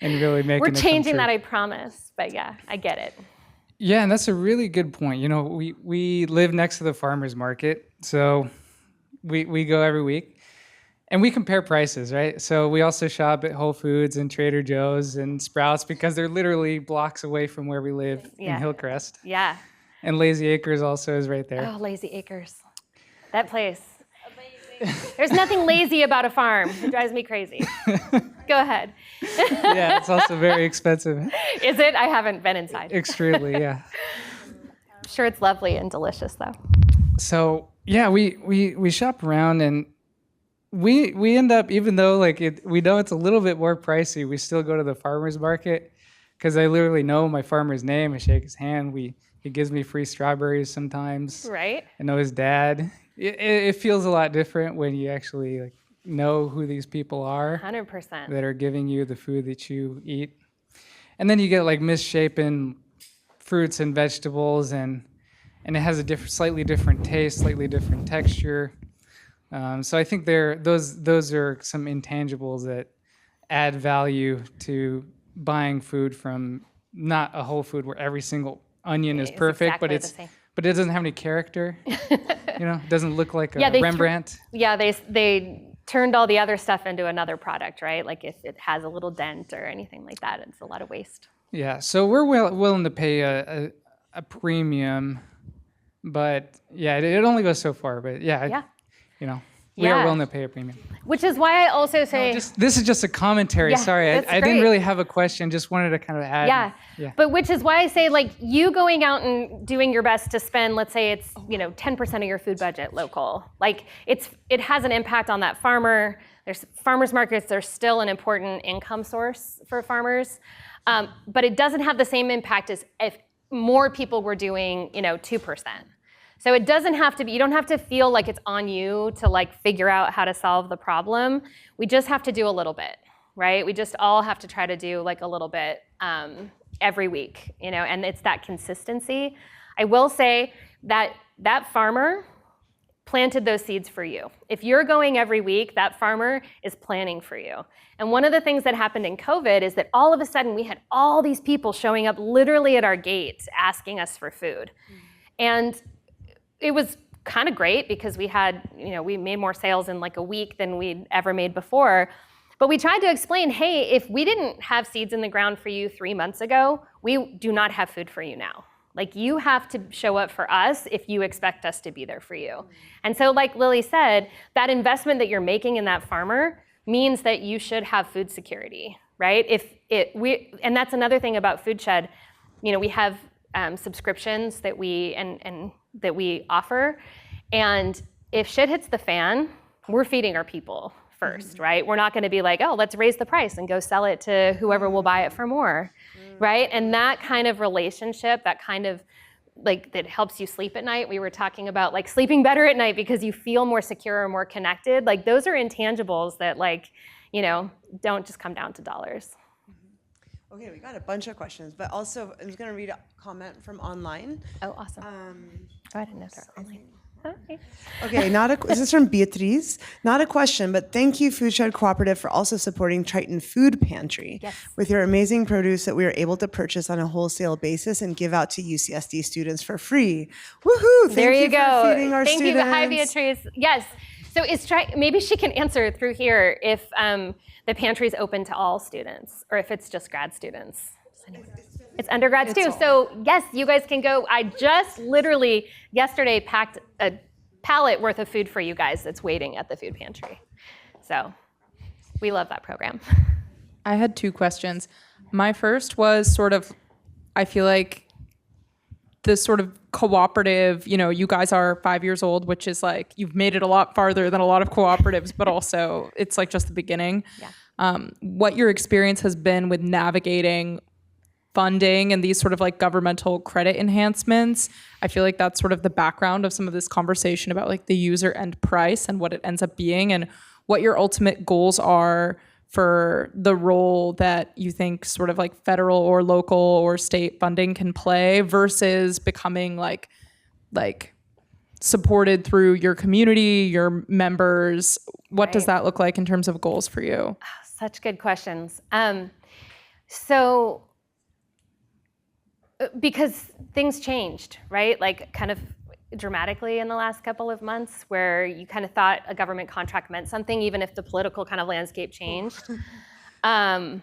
really making We're it come changing true. that, I promise. But yeah, I get it. Yeah, and that's a really good point. We live next to the farmer's market, so we go every week. And we compare prices, right? So we also shop at Whole Foods and Trader Joe's and Sprouts because they're literally blocks away from where we live Yeah. in Hillcrest. Yeah. And Lazy Acres also is right there. Oh, Lazy Acres. That place. There's nothing lazy about a farm. It drives me crazy. Go ahead. Yeah, it's also very expensive. Is it? I haven't been inside. Extremely, yeah. I'm sure it's lovely and delicious, though. So yeah, we shop around and we end up, even though we know it's a little bit more pricey, we still go to the farmer's market because I literally know my farmer's name. I shake his hand. He gives me free strawberries sometimes. Right? I know his dad. It feels a lot different when you actually know who these people are 100%. that are giving you the food that you eat. And then you get misshapen fruits and vegetables, and it has a slightly different taste, slightly different texture. So I think those are some intangibles that add value to buying food from not a Whole Food where every single onion is It's perfect, exactly the same. but it doesn't have any character. It doesn't look like a Yeah, Rembrandt. they turned all the other stuff into another product, right? Like if it has a little dent or anything like that, it's a lot of waste. Yeah, so we're willing to pay a premium, but yeah, it only goes so far. But Yeah. we are Yeah. willing to pay a premium. Which is why I also say, This is just a commentary. Yeah, Sorry, that's I didn't great. really have a question. Just wanted to kind of add. yeah. But which is why I say, like, you going out and doing your best to spend, let's say it's 10% of your food budget local. Like it has an impact on that farmer. There's farmers markets. They're still an important income source for farmers, but it doesn't have the same impact as if more people were doing 2%. So it doesn't have to be, you don't have to feel like it's on you to like figure out how to solve the problem. We just have to do a little bit, right? We just all have to try to do like a little bit every week, and it's that consistency. I will say that that farmer planted those seeds for you. If you're going every week, that farmer is planning for you. And one of the things that happened in COVID is that all of a sudden we had all these people showing up literally at our gates asking us for food. And it was kind of great because we had, we made more sales in like a week than we'd ever made before. But we tried to explain, hey, if we didn't have seeds in the ground for you 3 months ago, we do not have food for you now. Like you have to show up for us if you expect us to be there for you. And so like Lily said, that investment that you're making in that farmer means that you should have food security, right? And that's another thing about Foodshed. We have subscriptions that we that we offer, and if shit hits the fan, we're feeding our people first, right? We're not going to be like, oh, let's raise the price and go sell it to whoever will buy it for more, right? And that kind of relationship, that kind of like that helps you sleep at night. We were talking about like sleeping better at night because you feel more secure or more connected. Like those are intangibles that like, don't just come down to dollars. Okay, we got a bunch of questions, but also I'm just going to read a comment from online. Oh, awesome. I didn't know they're online. Okay, this is from Beatriz. Not a question, but thank you, Foodshed Cooperative, for also supporting Triton Food Pantry. Yes. With your amazing produce that we are able to purchase on a wholesale basis and give out to UCSD students for free. Woohoo! There you for go. feeding our Thank students. you. Hi, Beatrice. Yes. So maybe she can answer through here if the pantry is open to all students or if it's just grad students. It's undergrads too. So yes, you guys can go. I just literally yesterday packed a pallet worth of food for you guys that's waiting at the food pantry. So we love that program. I had 2 questions. My first was sort of, I feel like this sort of cooperative, you guys are 5 years old, which is like, you've made it a lot farther than a lot of cooperatives, but also it's like just the beginning. Yeah. What your experience has been with navigating funding and these sort of like governmental credit enhancements. I feel like that's sort of the background of some of this conversation about like the user end price and what it ends up being and what your ultimate goals are for the role that you think sort of like federal or local or state funding can play versus becoming like supported through your community, your members. What does that look like in terms of goals for you? Such good questions. So because things changed, right? Like kind of dramatically in the last couple of months where you kind of thought a government contract meant something even if the political kind of landscape changed. And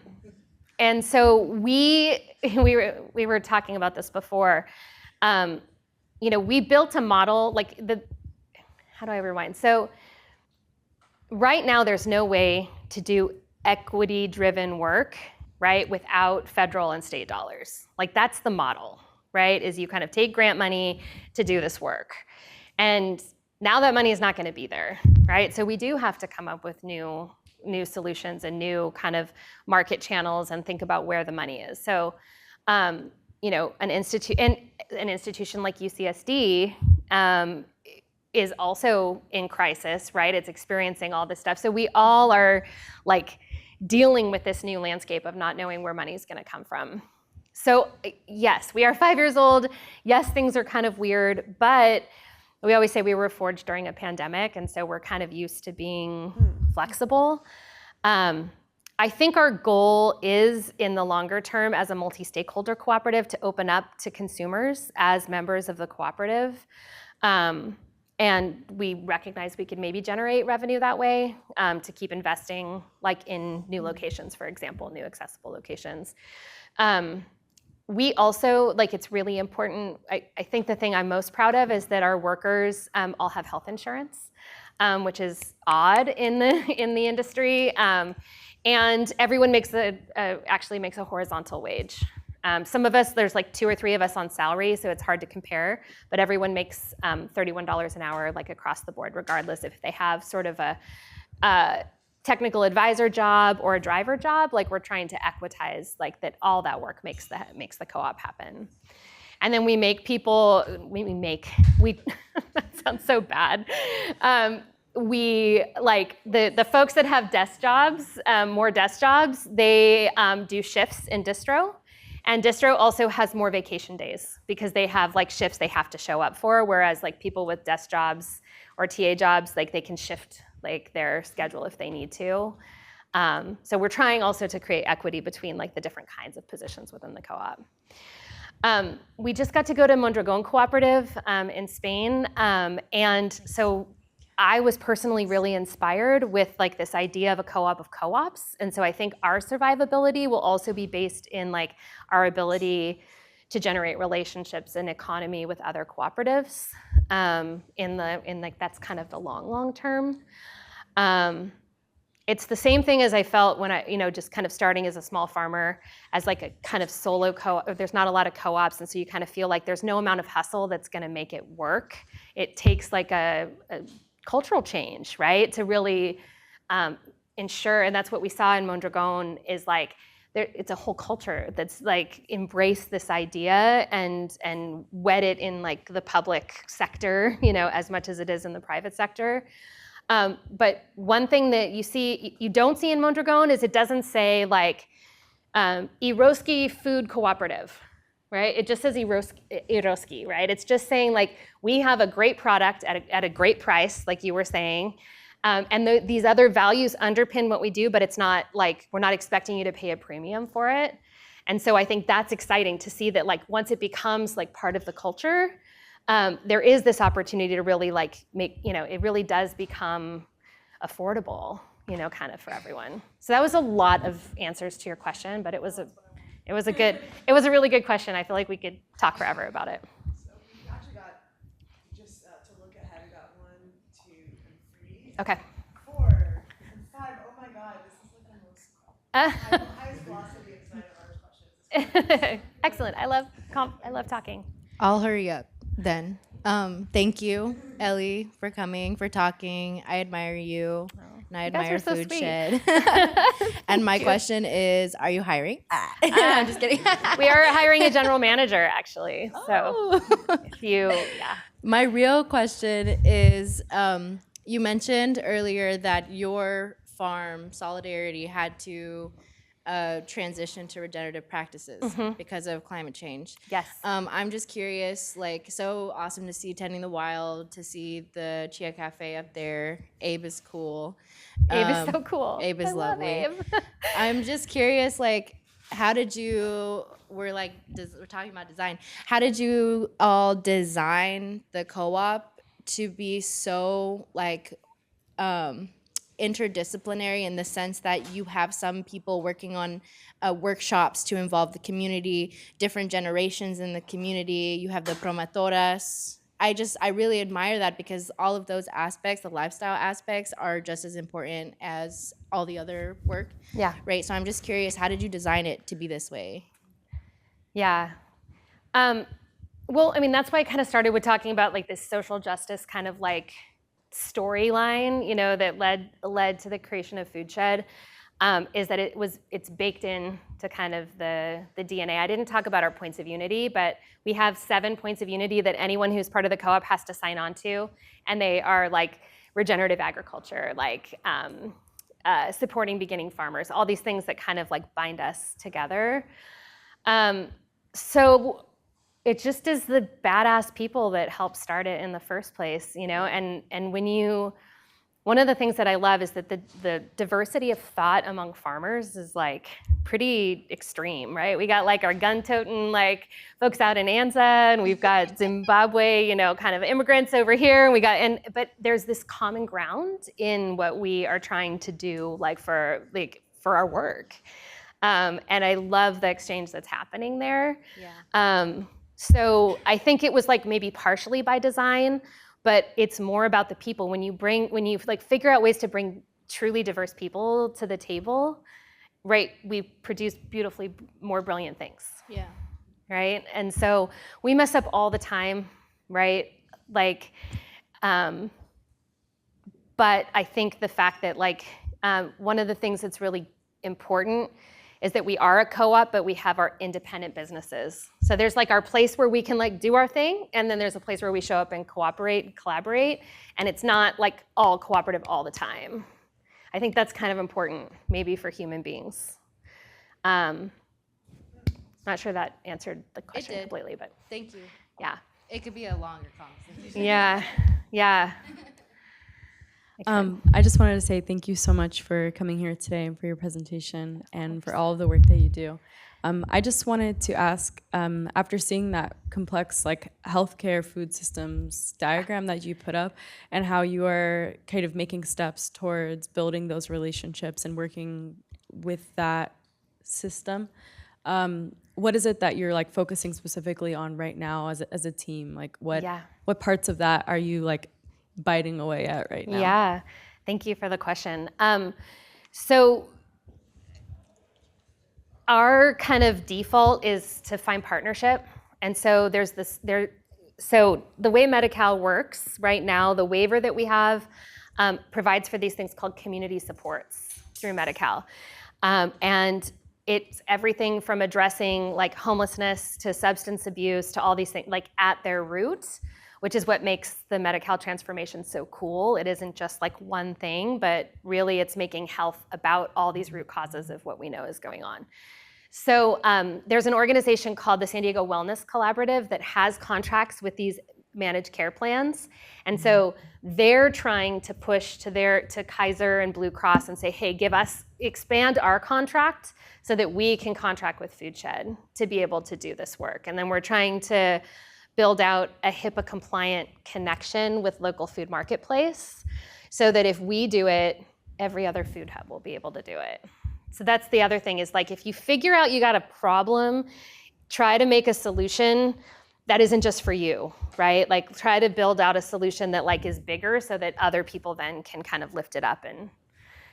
so we were talking about this before. We built a model like how do I rewind? So right now there's no way to do equity-driven work, right, without federal and state dollars. Like that's the model, right, is you kind of take grant money to do this work. And now that money is not going to be there, right? So we do have to come up with new solutions and new kind of market channels and think about where the money is. So, an institution like UCSD is also in crisis, right? It's experiencing all this stuff. So we all are like dealing with this new landscape of not knowing where money is going to come from. So yes, we are 5 years old. Yes, things are kind of weird, but we always say we were forged during a pandemic, and so we're kind of used to being flexible. I think our goal is, in the longer term, as a multi-stakeholder cooperative, to open up to consumers as members of the cooperative. And we recognize we could maybe generate revenue that way, to keep investing, like in new locations, for example, new accessible locations. We also, like, it's really important. I think the thing I'm most proud of is that our workers all have health insurance, which is odd in the industry. And everyone actually makes a horizontal wage. Some of us, there's like 2 or 3 of us on salary, so it's hard to compare, but everyone makes $31 an hour, like across the board, regardless if they have sort of a technical advisor job or a driver job. Like, we're trying to equitize, like, that all that work makes the co-op happen. And then we make people, that sounds so bad. We, like, the folks that have desk jobs, more desk jobs, they do shifts in distro. And distro also has more vacation days because they have, like, shifts they have to show up for, whereas, like, people with desk jobs or TA jobs, like, they can shift, like, their schedule if they need to. So we're trying also to create equity between, like, the different kinds of positions within the co-op. We just got to go to Mondragon Cooperative in Spain, and so I was personally really inspired with, like, this idea of a co-op of co-ops. And so I think our survivability will also be based in, like, our ability to generate relationships and economy with other cooperatives in like, that's kind of the long term. It's the same thing as I felt when I, just kind of starting as a small farmer, as like a kind of solo co-op. There's not a lot of co-ops, and so you kind of feel like there's no amount of hustle that's gonna make it work. It takes, like, a cultural change, right, to really ensure, and that's what we saw in Mondragon, is like, it's a whole culture that's, like, embraced this idea and wed it in, like, the public sector, as much as it is in the private sector. But one thing that you don't see in Mondragon is it doesn't say, like, Eroski Food Cooperative, right? It just says Eroski, right? It's just saying, like, we have a great product at a great price, like you were saying, and these other values underpin what we do, but it's not like, we're not expecting you to pay a premium for it. And so I think that's exciting to see that, like, once it becomes, like, part of the culture, there is this opportunity to really, like, make, it really does become affordable, kind of for everyone. So that was a lot of answers to your question, but it was a really good question. I feel like we could talk forever about it. So we actually got, just to look ahead, we got 1, 2, and 3. Okay. 4, and 5. Oh my God, this is like the most highest velocity excited of our questions. Excellent. I love talking. I'll hurry up then. Thank you, Ellie, for coming, for talking. I admire you, and I admire guys are so Foodshed. And my question is, are you hiring? I'm just kidding. We are hiring a general manager, actually. So My real question is, you mentioned earlier that your farm, Solidarity, had to transition to regenerative practices because of climate change. Yes. I'm just curious, like, so awesome to see Tending the Wild, to see the Chia Cafe up there. Abe is cool. Abe is so cool. Abe is I love lovely. Abe. I'm just curious, like, how did you, we're talking about design. How did you all design the co-op to be so, like, interdisciplinary, in the sense that you have some people working on workshops to involve the community, different generations in the community, you have the promotoras. I really admire that, because all of those aspects, the lifestyle aspects, are just as important as all the other work. Yeah. Right, so I'm just curious, how did you design it to be this way? Yeah. Well, I mean, that's why I kind of started with talking about, like, this social justice kind of, like, storyline, that led to the creation of Foodshed, is that it's baked in to kind of the DNA. I didn't talk about our points of unity, but we have 7 points of unity that anyone who's part of the co-op has to sign on to, and they are, like, regenerative agriculture, like, supporting beginning farmers, all these things that kind of, like, bind us together. So it just is the badass people that helped start it in the first place, you know, and when you, one of the things that I love is that the diversity of thought among farmers is like pretty extreme, right? We got like our gun-toting like folks out in Anza, and we've got Zimbabwe, you know, kind of immigrants over here, and we got, but there's this common ground in what we are trying to do, like for our work, and I love the exchange that's happening there. Yeah. So I think it was like maybe partially by design, but it's more about the people. When you like figure out ways to bring truly diverse people to the table, right, we produce beautifully more brilliant things. Yeah. Right? And so we mess up all the time, right? Like, but I think the fact that like, one of the things that's really important is that we are a co-op, but we have our independent businesses. So there's like our place where we can like do our thing, and then there's a place where we show up and cooperate and collaborate, and it's not like all cooperative all the time. I think that's kind of important, maybe for human beings. Not sure that answered the question did. completely, but Thank you. yeah. It could be a longer conversation. Yeah, yeah. I just wanted to say thank you so much for coming here today and for your presentation and for all of the work that you do. I just wanted to ask, after seeing that complex like healthcare food systems diagram that you put up and how you are kind of making steps towards building those relationships and working with that system, what is it that you're like focusing specifically on right now as a team? Like what parts of that are you like biting away at right now? Yeah, thank you for the question. So our kind of default is to find partnership. And so so the way Medi-Cal works right now, the waiver that we have provides for these things called community supports through Medi-Cal. And it's everything from addressing like homelessness to substance abuse to all these things like at their root, which is what makes the Medi-Cal transformation so cool. It isn't just like one thing, but really it's making health about all these root causes of what we know is going on. So there's an organization called the San Diego Wellness Collaborative that has contracts with these managed care plans. And so they're trying to push to Kaiser and Blue Cross and say, hey, expand our contract so that we can contract with Foodshed to be able to do this work. And then we're trying to build out a HIPAA compliant connection with local food marketplace so that if we do it, every other food hub will be able to do it. So that's the other thing is like, if you figure out you got a problem, try to make a solution that isn't just for you, right? Like try to build out a solution that like is bigger so that other people then can kind of lift it up and,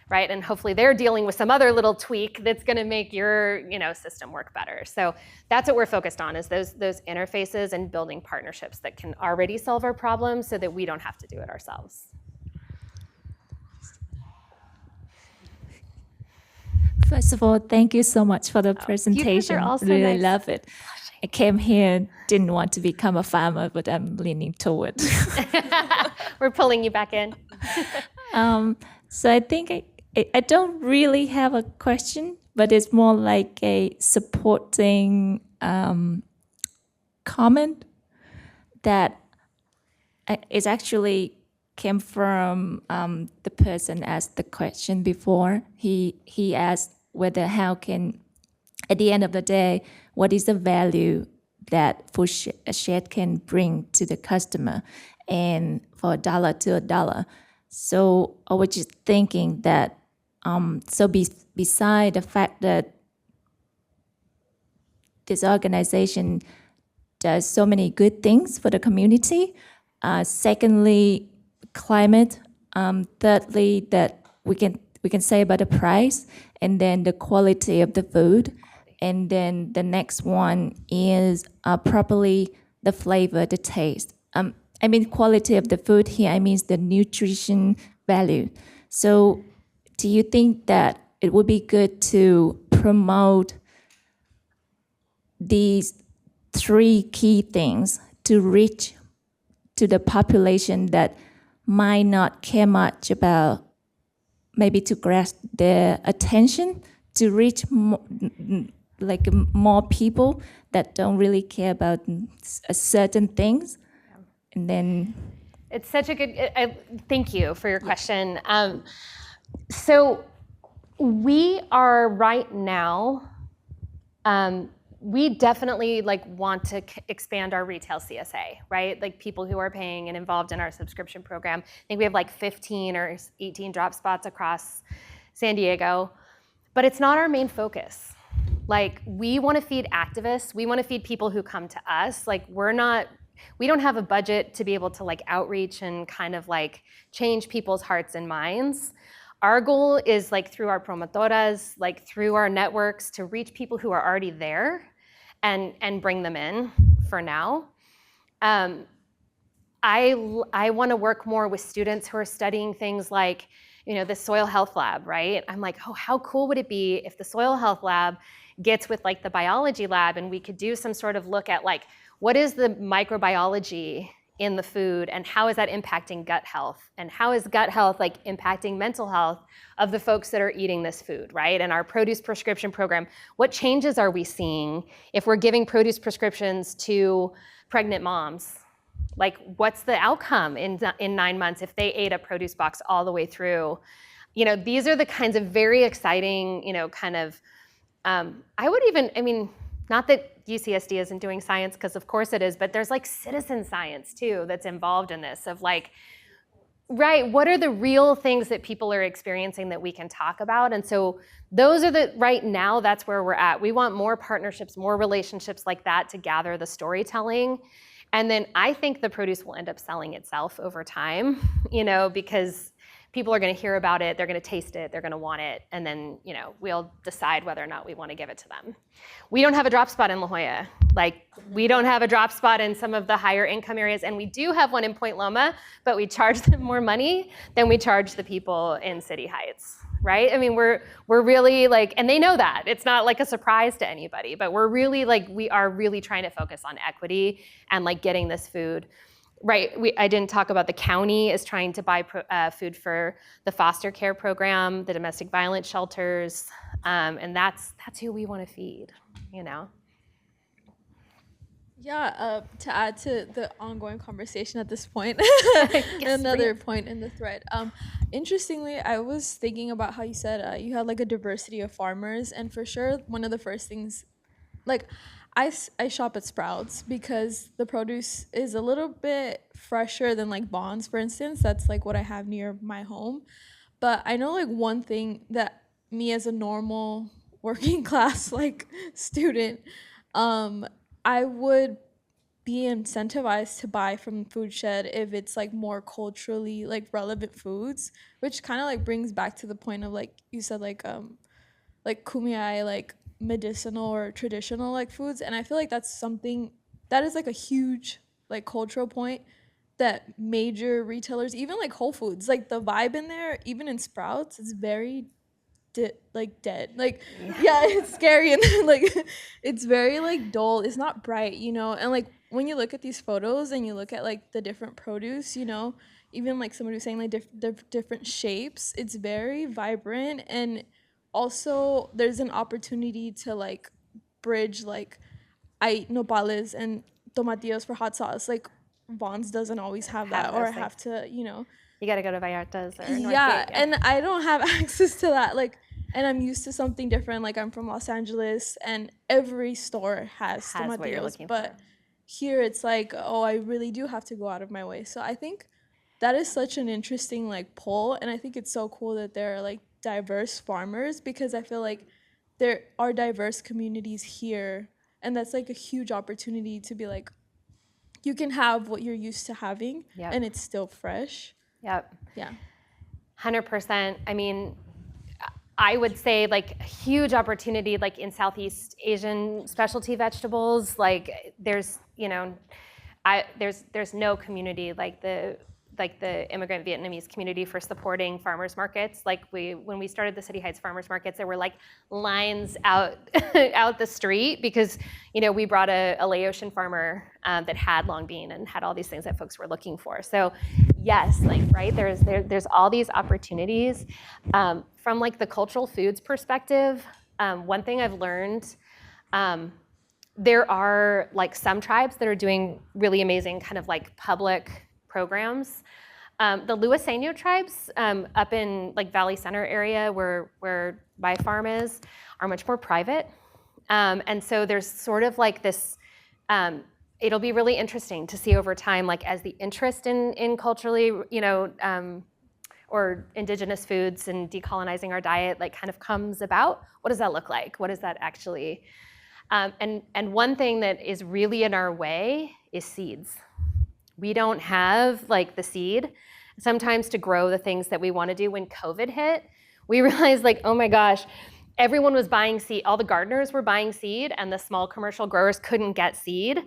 right? And hopefully they're dealing with some other little tweak that's gonna make your system work better. So that's what we're focused on is those interfaces and building partnerships that can already solve our problems so that we don't have to do it ourselves. First of all, thank you so much for the presentation. also Really nice. love it. I came here, didn't want to become a farmer, but I'm leaning toward. We're pulling you back in. So I think I don't really have a question, but it's more like a supporting comment that is actually came from the person asked the question before. He asked whether how can, at the end of the day, what is the value that Foodshed can bring to the customer, and for $1 to $1. So I was just thinking that, beside the fact that this organization does so many good things for the community, secondly, climate, thirdly, that we can say about the price, and then the quality of the food, and then the next one is properly the flavor, the taste. I mean quality of the food here, I mean the nutrition value. So do you think that it would be good to promote these three key things to reach to the population that might not care much about, maybe to grasp their attention, to reach like more people that don't really care about certain things, and then. It's such a good, thank you for your question. So we are right now, we definitely like want to expand our retail CSA, right? Like people who are paying and involved in our subscription program. I think we have like 15 or 18 drop spots across San Diego, but it's not our main focus. Like we want to feed activists. We want to feed people who come to us. Like we don't have a budget to be able to like outreach and kind of like change people's hearts and minds. Our goal is like through our promotoras, like through our networks to reach people who are already there and bring them in for now. I want to work more with students who are studying things like, the soil health lab, right? I'm like, oh, how cool would it be if the soil health lab gets with like the biology lab and we could do some sort of look at like, what is the microbiology in the food and how is that impacting gut health? And how is gut health like impacting mental health of the folks that are eating this food, right? And our produce prescription program, what changes are we seeing if we're giving produce prescriptions to pregnant moms? Like what's the outcome in 9 months if they ate a produce box all the way through? These are the kinds of very exciting, kind of, not that UCSD isn't doing science, because of course it is, but there's like citizen science too that's involved in this of like, right, what are the real things that people are experiencing that we can talk about? And so those are right now, that's where we're at. We want more partnerships, more relationships like that to gather the storytelling. And then I think the produce will end up selling itself over time, because people are going to hear about it, they're going to taste it, they're going to want it, and then we'll decide whether or not we want to give it to them. We don't have a drop spot in La Jolla. Like we don't have a drop spot in some of the higher income areas, and we do have one in Point Loma, but we charge them more money than we charge the people in City Heights, right? We're really like, and they know that. It's not like a surprise to anybody, but we are really trying to focus on equity and like getting this food. Right, I didn't talk about the county is trying to buy food for the foster care program, the domestic violence shelters, and that's who we want to feed, Yeah, to add to the ongoing conversation at this point, another point in the thread. Interestingly, I was thinking about how you said you had like a diversity of farmers, and for sure, one of the first things, like, I shop at Sprouts because the produce is a little bit fresher than like Bonds, for instance. That's like what I have near my home. But I know like one thing that me as a normal working class like student, I would be incentivized to buy from Foodshed if it's like more culturally like relevant foods, which kind of like brings back to the point of like you said like kumiai, like medicinal or traditional like foods. And I feel like that's something that is like a huge like cultural point that major retailers, even like Whole Foods, like the vibe in there, even in Sprouts, is very dead. Like yeah, it's scary and like it's very like dull. It's not bright, and like when you look at these photos and you look at like the different produce, even like somebody was saying like different shapes, it's very vibrant. And also there's an opportunity to like bridge like nopales and tomatillos for hot sauce. Like Bonds doesn't always have that, or have to, You got to go to Vallarta's or Northgate. Yeah, and I don't have access to that. Like, and I'm used to something different. Like I'm from Los Angeles, and every store has tomatillos. But here it's like, oh, I really do have to go out of my way. So I think that is such an interesting like pull, and I think it's so cool that there are like diverse farmers, because I feel like there are diverse communities here, and that's like a huge opportunity to be like, you can have what you're used to having, and it's still fresh. Yep. Yeah. 100%. I mean, I would say like a huge opportunity like in Southeast Asian specialty vegetables. Like there's there's no community like the immigrant Vietnamese community for supporting farmers markets. Like when we started the City Heights farmers markets, there were like lines out the street because we brought a Laotian farmer that had long bean and had all these things that folks were looking for. So yes, like right there's all these opportunities from like the cultural foods perspective. One thing I've learned There are like some tribes that are doing really amazing kind of like public programs. The Luiseno tribes up in like Valley Center area where my farm is are much more private. And so there's sort of like this, it'll be really interesting to see over time, like as the interest in culturally, or indigenous foods and decolonizing our diet like kind of comes about, what does that look like? What does that actually, and one thing that is really in our way is seeds. We don't have like the seed sometimes to grow the things that we want to do. When COVID hit, we realized like, oh my gosh, everyone was buying seed. All the gardeners were buying seed and the small commercial growers couldn't get seed.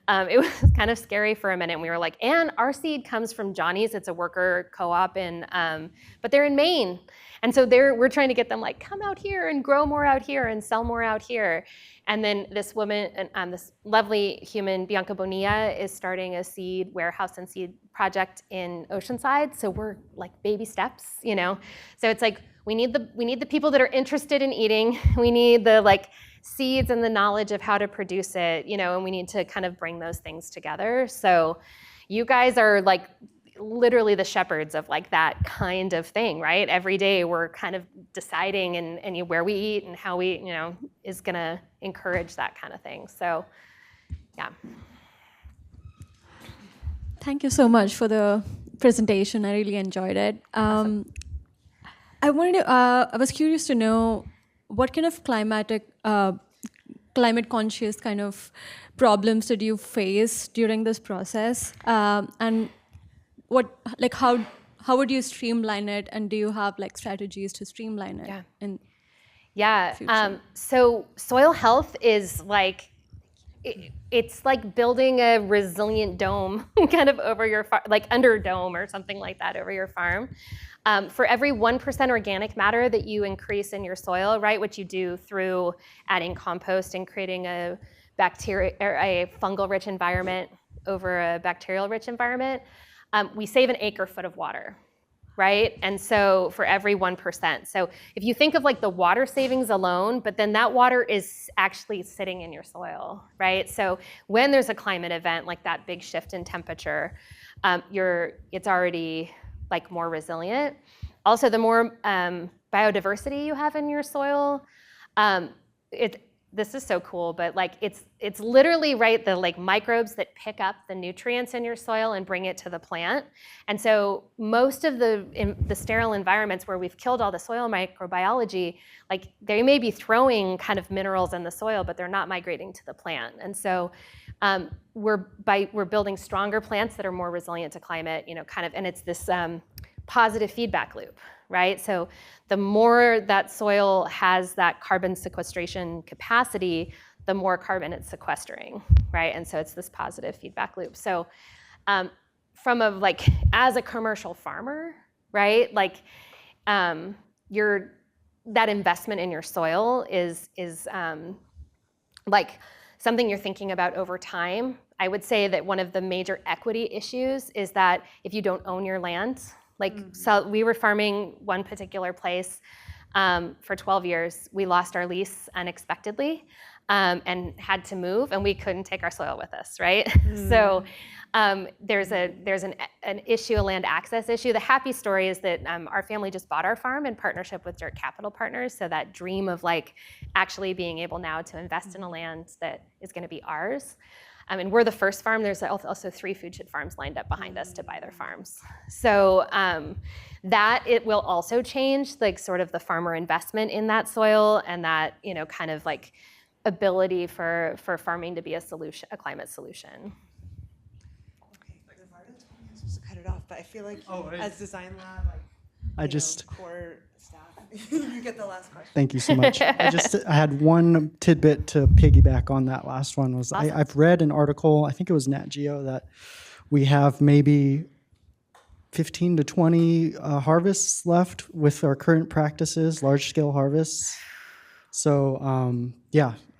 It was kind of scary for a minute. We were like, and our seed comes from Johnny's. It's a worker co-op, but they're in Maine. And so we're trying to get them like, come out here and grow more out here and sell more out here. And then this woman, this lovely human, Bianca Bonilla, is starting a seed warehouse and seed project in Oceanside. So we're like baby steps, So it's like, we need the people that are interested in eating. We need the like seeds and the knowledge of how to produce it, and we need to kind of bring those things together. So you guys are like literally the shepherds of like that kind of thing, right? Every day we're kind of deciding and where we eat and how we, is gonna encourage that kind of thing. So, yeah. Thank you so much for the presentation. I really enjoyed it. Awesome. I was curious to know what kind of climate conscious kind of problems did you face during this process, and how would you streamline it, and do you have like strategies to streamline it? Yeah. So soil health is like, it's like building a resilient dome kind of over your farm, like under a dome or something like that over your farm. For every 1% organic matter that you increase in your soil, right, which you do through adding compost and creating a fungal-rich environment over a bacterial-rich environment, we save an acre-foot of water, right? And so for every 1%. So if you think of like the water savings alone, but then that water is actually sitting in your soil, right? So when there's a climate event like that big shift in temperature, it's already like more resilient. Also, the more biodiversity you have in your soil, this is so cool, but like it's literally, right, the like microbes that pick up the nutrients in your soil and bring it to the plant. And so most of the sterile environments where we've killed all the soil microbiology, like they may be throwing kind of minerals in the soil, but they're not migrating to the plant. And so we're building stronger plants that are more resilient to climate, and it's this positive feedback loop, right? So the more that soil has that carbon sequestration capacity, the more carbon it's sequestering, right? And so it's this positive feedback loop. So as a commercial farmer, right? Like that investment in your soil is like something you're thinking about over time. I would say that one of the major equity issues is that if you don't own your land, so we were farming one particular place for 12 years. We lost our lease unexpectedly and had to move, and we couldn't take our soil with us, right? So there's an issue, a land access issue. The happy story is that our family just bought our farm in partnership with Dirt Capital Partners. So that dream of like actually being able now to invest in a land that is going to be ours. And we're the first farm. There's also 3 Foodshed farms lined up behind us to buy their farms. So that it will also change like sort of the farmer investment in that soil and that, kind of like ability for farming to be a climate solution. Okay, I'm supposed to cut it off, but I feel like as design lab, core staff, you get the last question. Thank you so much. I had one tidbit to piggyback on that last one. Awesome. I've read an article, I think it was Nat Geo, that we have maybe 15 to 20 harvests left with our current practices, large-scale harvests. So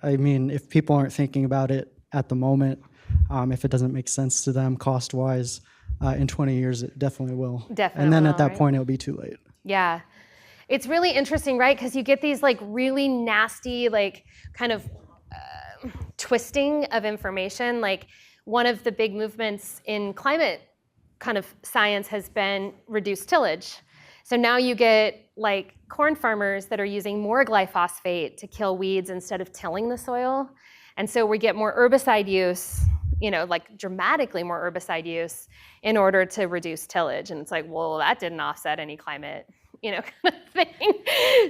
I mean, if people aren't thinking about it at the moment, if it doesn't make sense to them cost-wise, in 20 years it definitely will. Definitely. And then at that right? point it'll be too late. Yeah. It's really interesting, right? Because you get these like really nasty, like kind of twisting of information. Like one of the big movements in climate kind of science has been reduced tillage. So now you get like corn farmers that are using more glyphosate to kill weeds instead of tilling the soil. And so we get more herbicide use, like dramatically more herbicide use in order to reduce tillage. And it's like, well, that didn't offset any climate, kind of thing.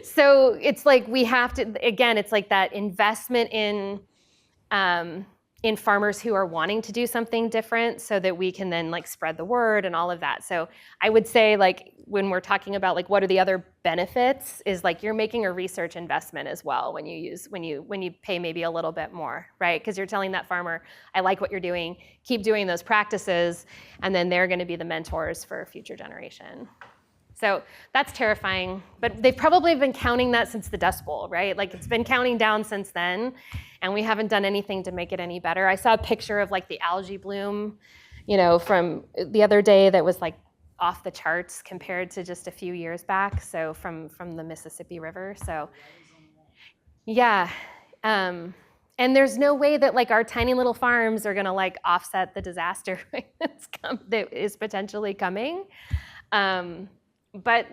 So it's like we have to, again, it's like that investment in farmers who are wanting to do something different so that we can then like spread the word and all of that. So I would say like when we're talking about like what are the other benefits is like you're making a research investment as well when you pay maybe a little bit more, right? Because you're telling that farmer, I like what you're doing, keep doing those practices, and then they're going to be the mentors for a future generation. So that's terrifying, but they've probably been counting that since the Dust Bowl, right? Like it's been counting down since then, and we haven't done anything to make it any better. I saw a picture of like the algae bloom, from the other day that was like off the charts compared to just a few years back. So from the Mississippi River. So yeah, and there's no way that like our tiny little farms are gonna like offset the disaster that is potentially coming. But,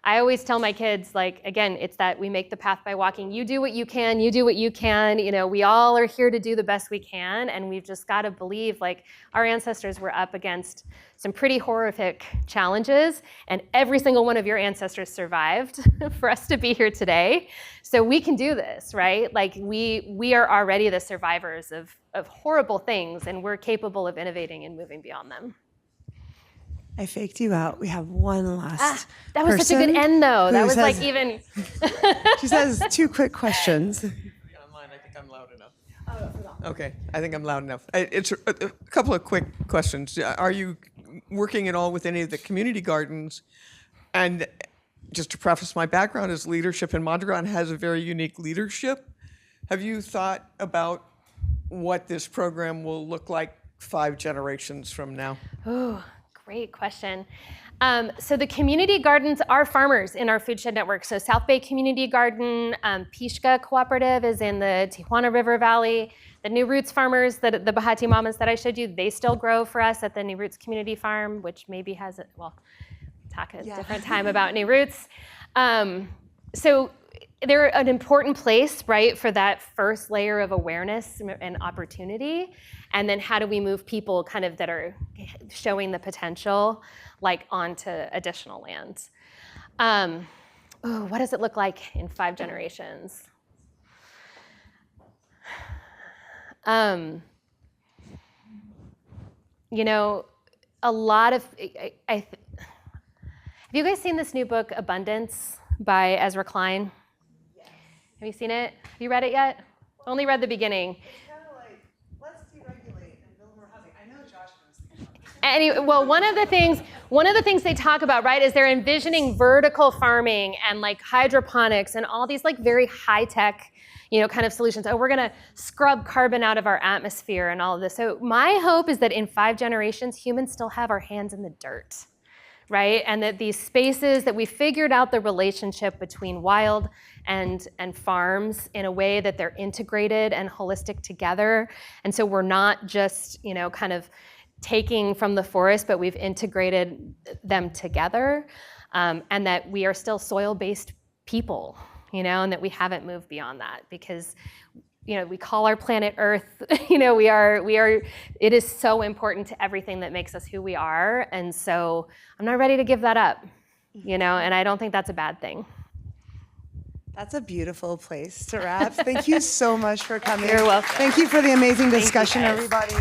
I always tell my kids, like, again, it's that we make the path by walking. You do what you can, you do what you can. We all are here to do the best we can. And we've just got to believe, like, our ancestors were up against some pretty horrific challenges. And every single one of your ancestors survived for us to be here today. So we can do this, right? Like, we are already the survivors of horrible things. And we're capable of innovating and moving beyond them. I faked you out. We have one last that was such a good end, though. That was says, like even. She says 2 quick questions. Online, I think I'm loud enough. Okay, I think I'm loud enough. It's a couple of quick questions. Are you working at all with any of the community gardens? And just to preface, my background is leadership, and Mondragon has a very unique leadership. Have you thought about what this program will look like 5 generations from now? Oh. Great question. So the community gardens are farmers in our Foodshed network. So South Bay Community Garden, Foodshed Cooperative is in the Tijuana River Valley. The New Roots farmers, the Bahati Mamas that I showed you, they still grow for us at the New Roots Community Farm, which maybe has, talk a different time about New Roots. So they're an important place, right, for that first layer of awareness and opportunity. And then how do we move people kind of that are showing the potential like onto additional lands? What does it look like in 5 generations? A lot of, have you guys seen this new book, Abundance, by Ezra Klein? Yes. Have you seen it? Have you read it yet? Only read the beginning. Anyway, well, one of the things they talk about, right, is they're envisioning vertical farming and like hydroponics and all these like very high tech, kind of solutions. Oh, we're gonna scrub carbon out of our atmosphere and all of this. So my hope is that in 5 generations, humans still have our hands in the dirt, right? And that these spaces that we figured out the relationship between wild and farms in a way that they're integrated and holistic together. And so we're not just, kind of taking from the forest, but we've integrated them together, and that we are still soil-based people, and that we haven't moved beyond that because, we call our planet Earth, it is so important to everything that makes us who we are. And so I'm not ready to give that up, and I don't think that's a bad thing. That's a beautiful place to wrap. Thank you so much for coming. You're welcome. Thank you for the amazing discussion, everybody.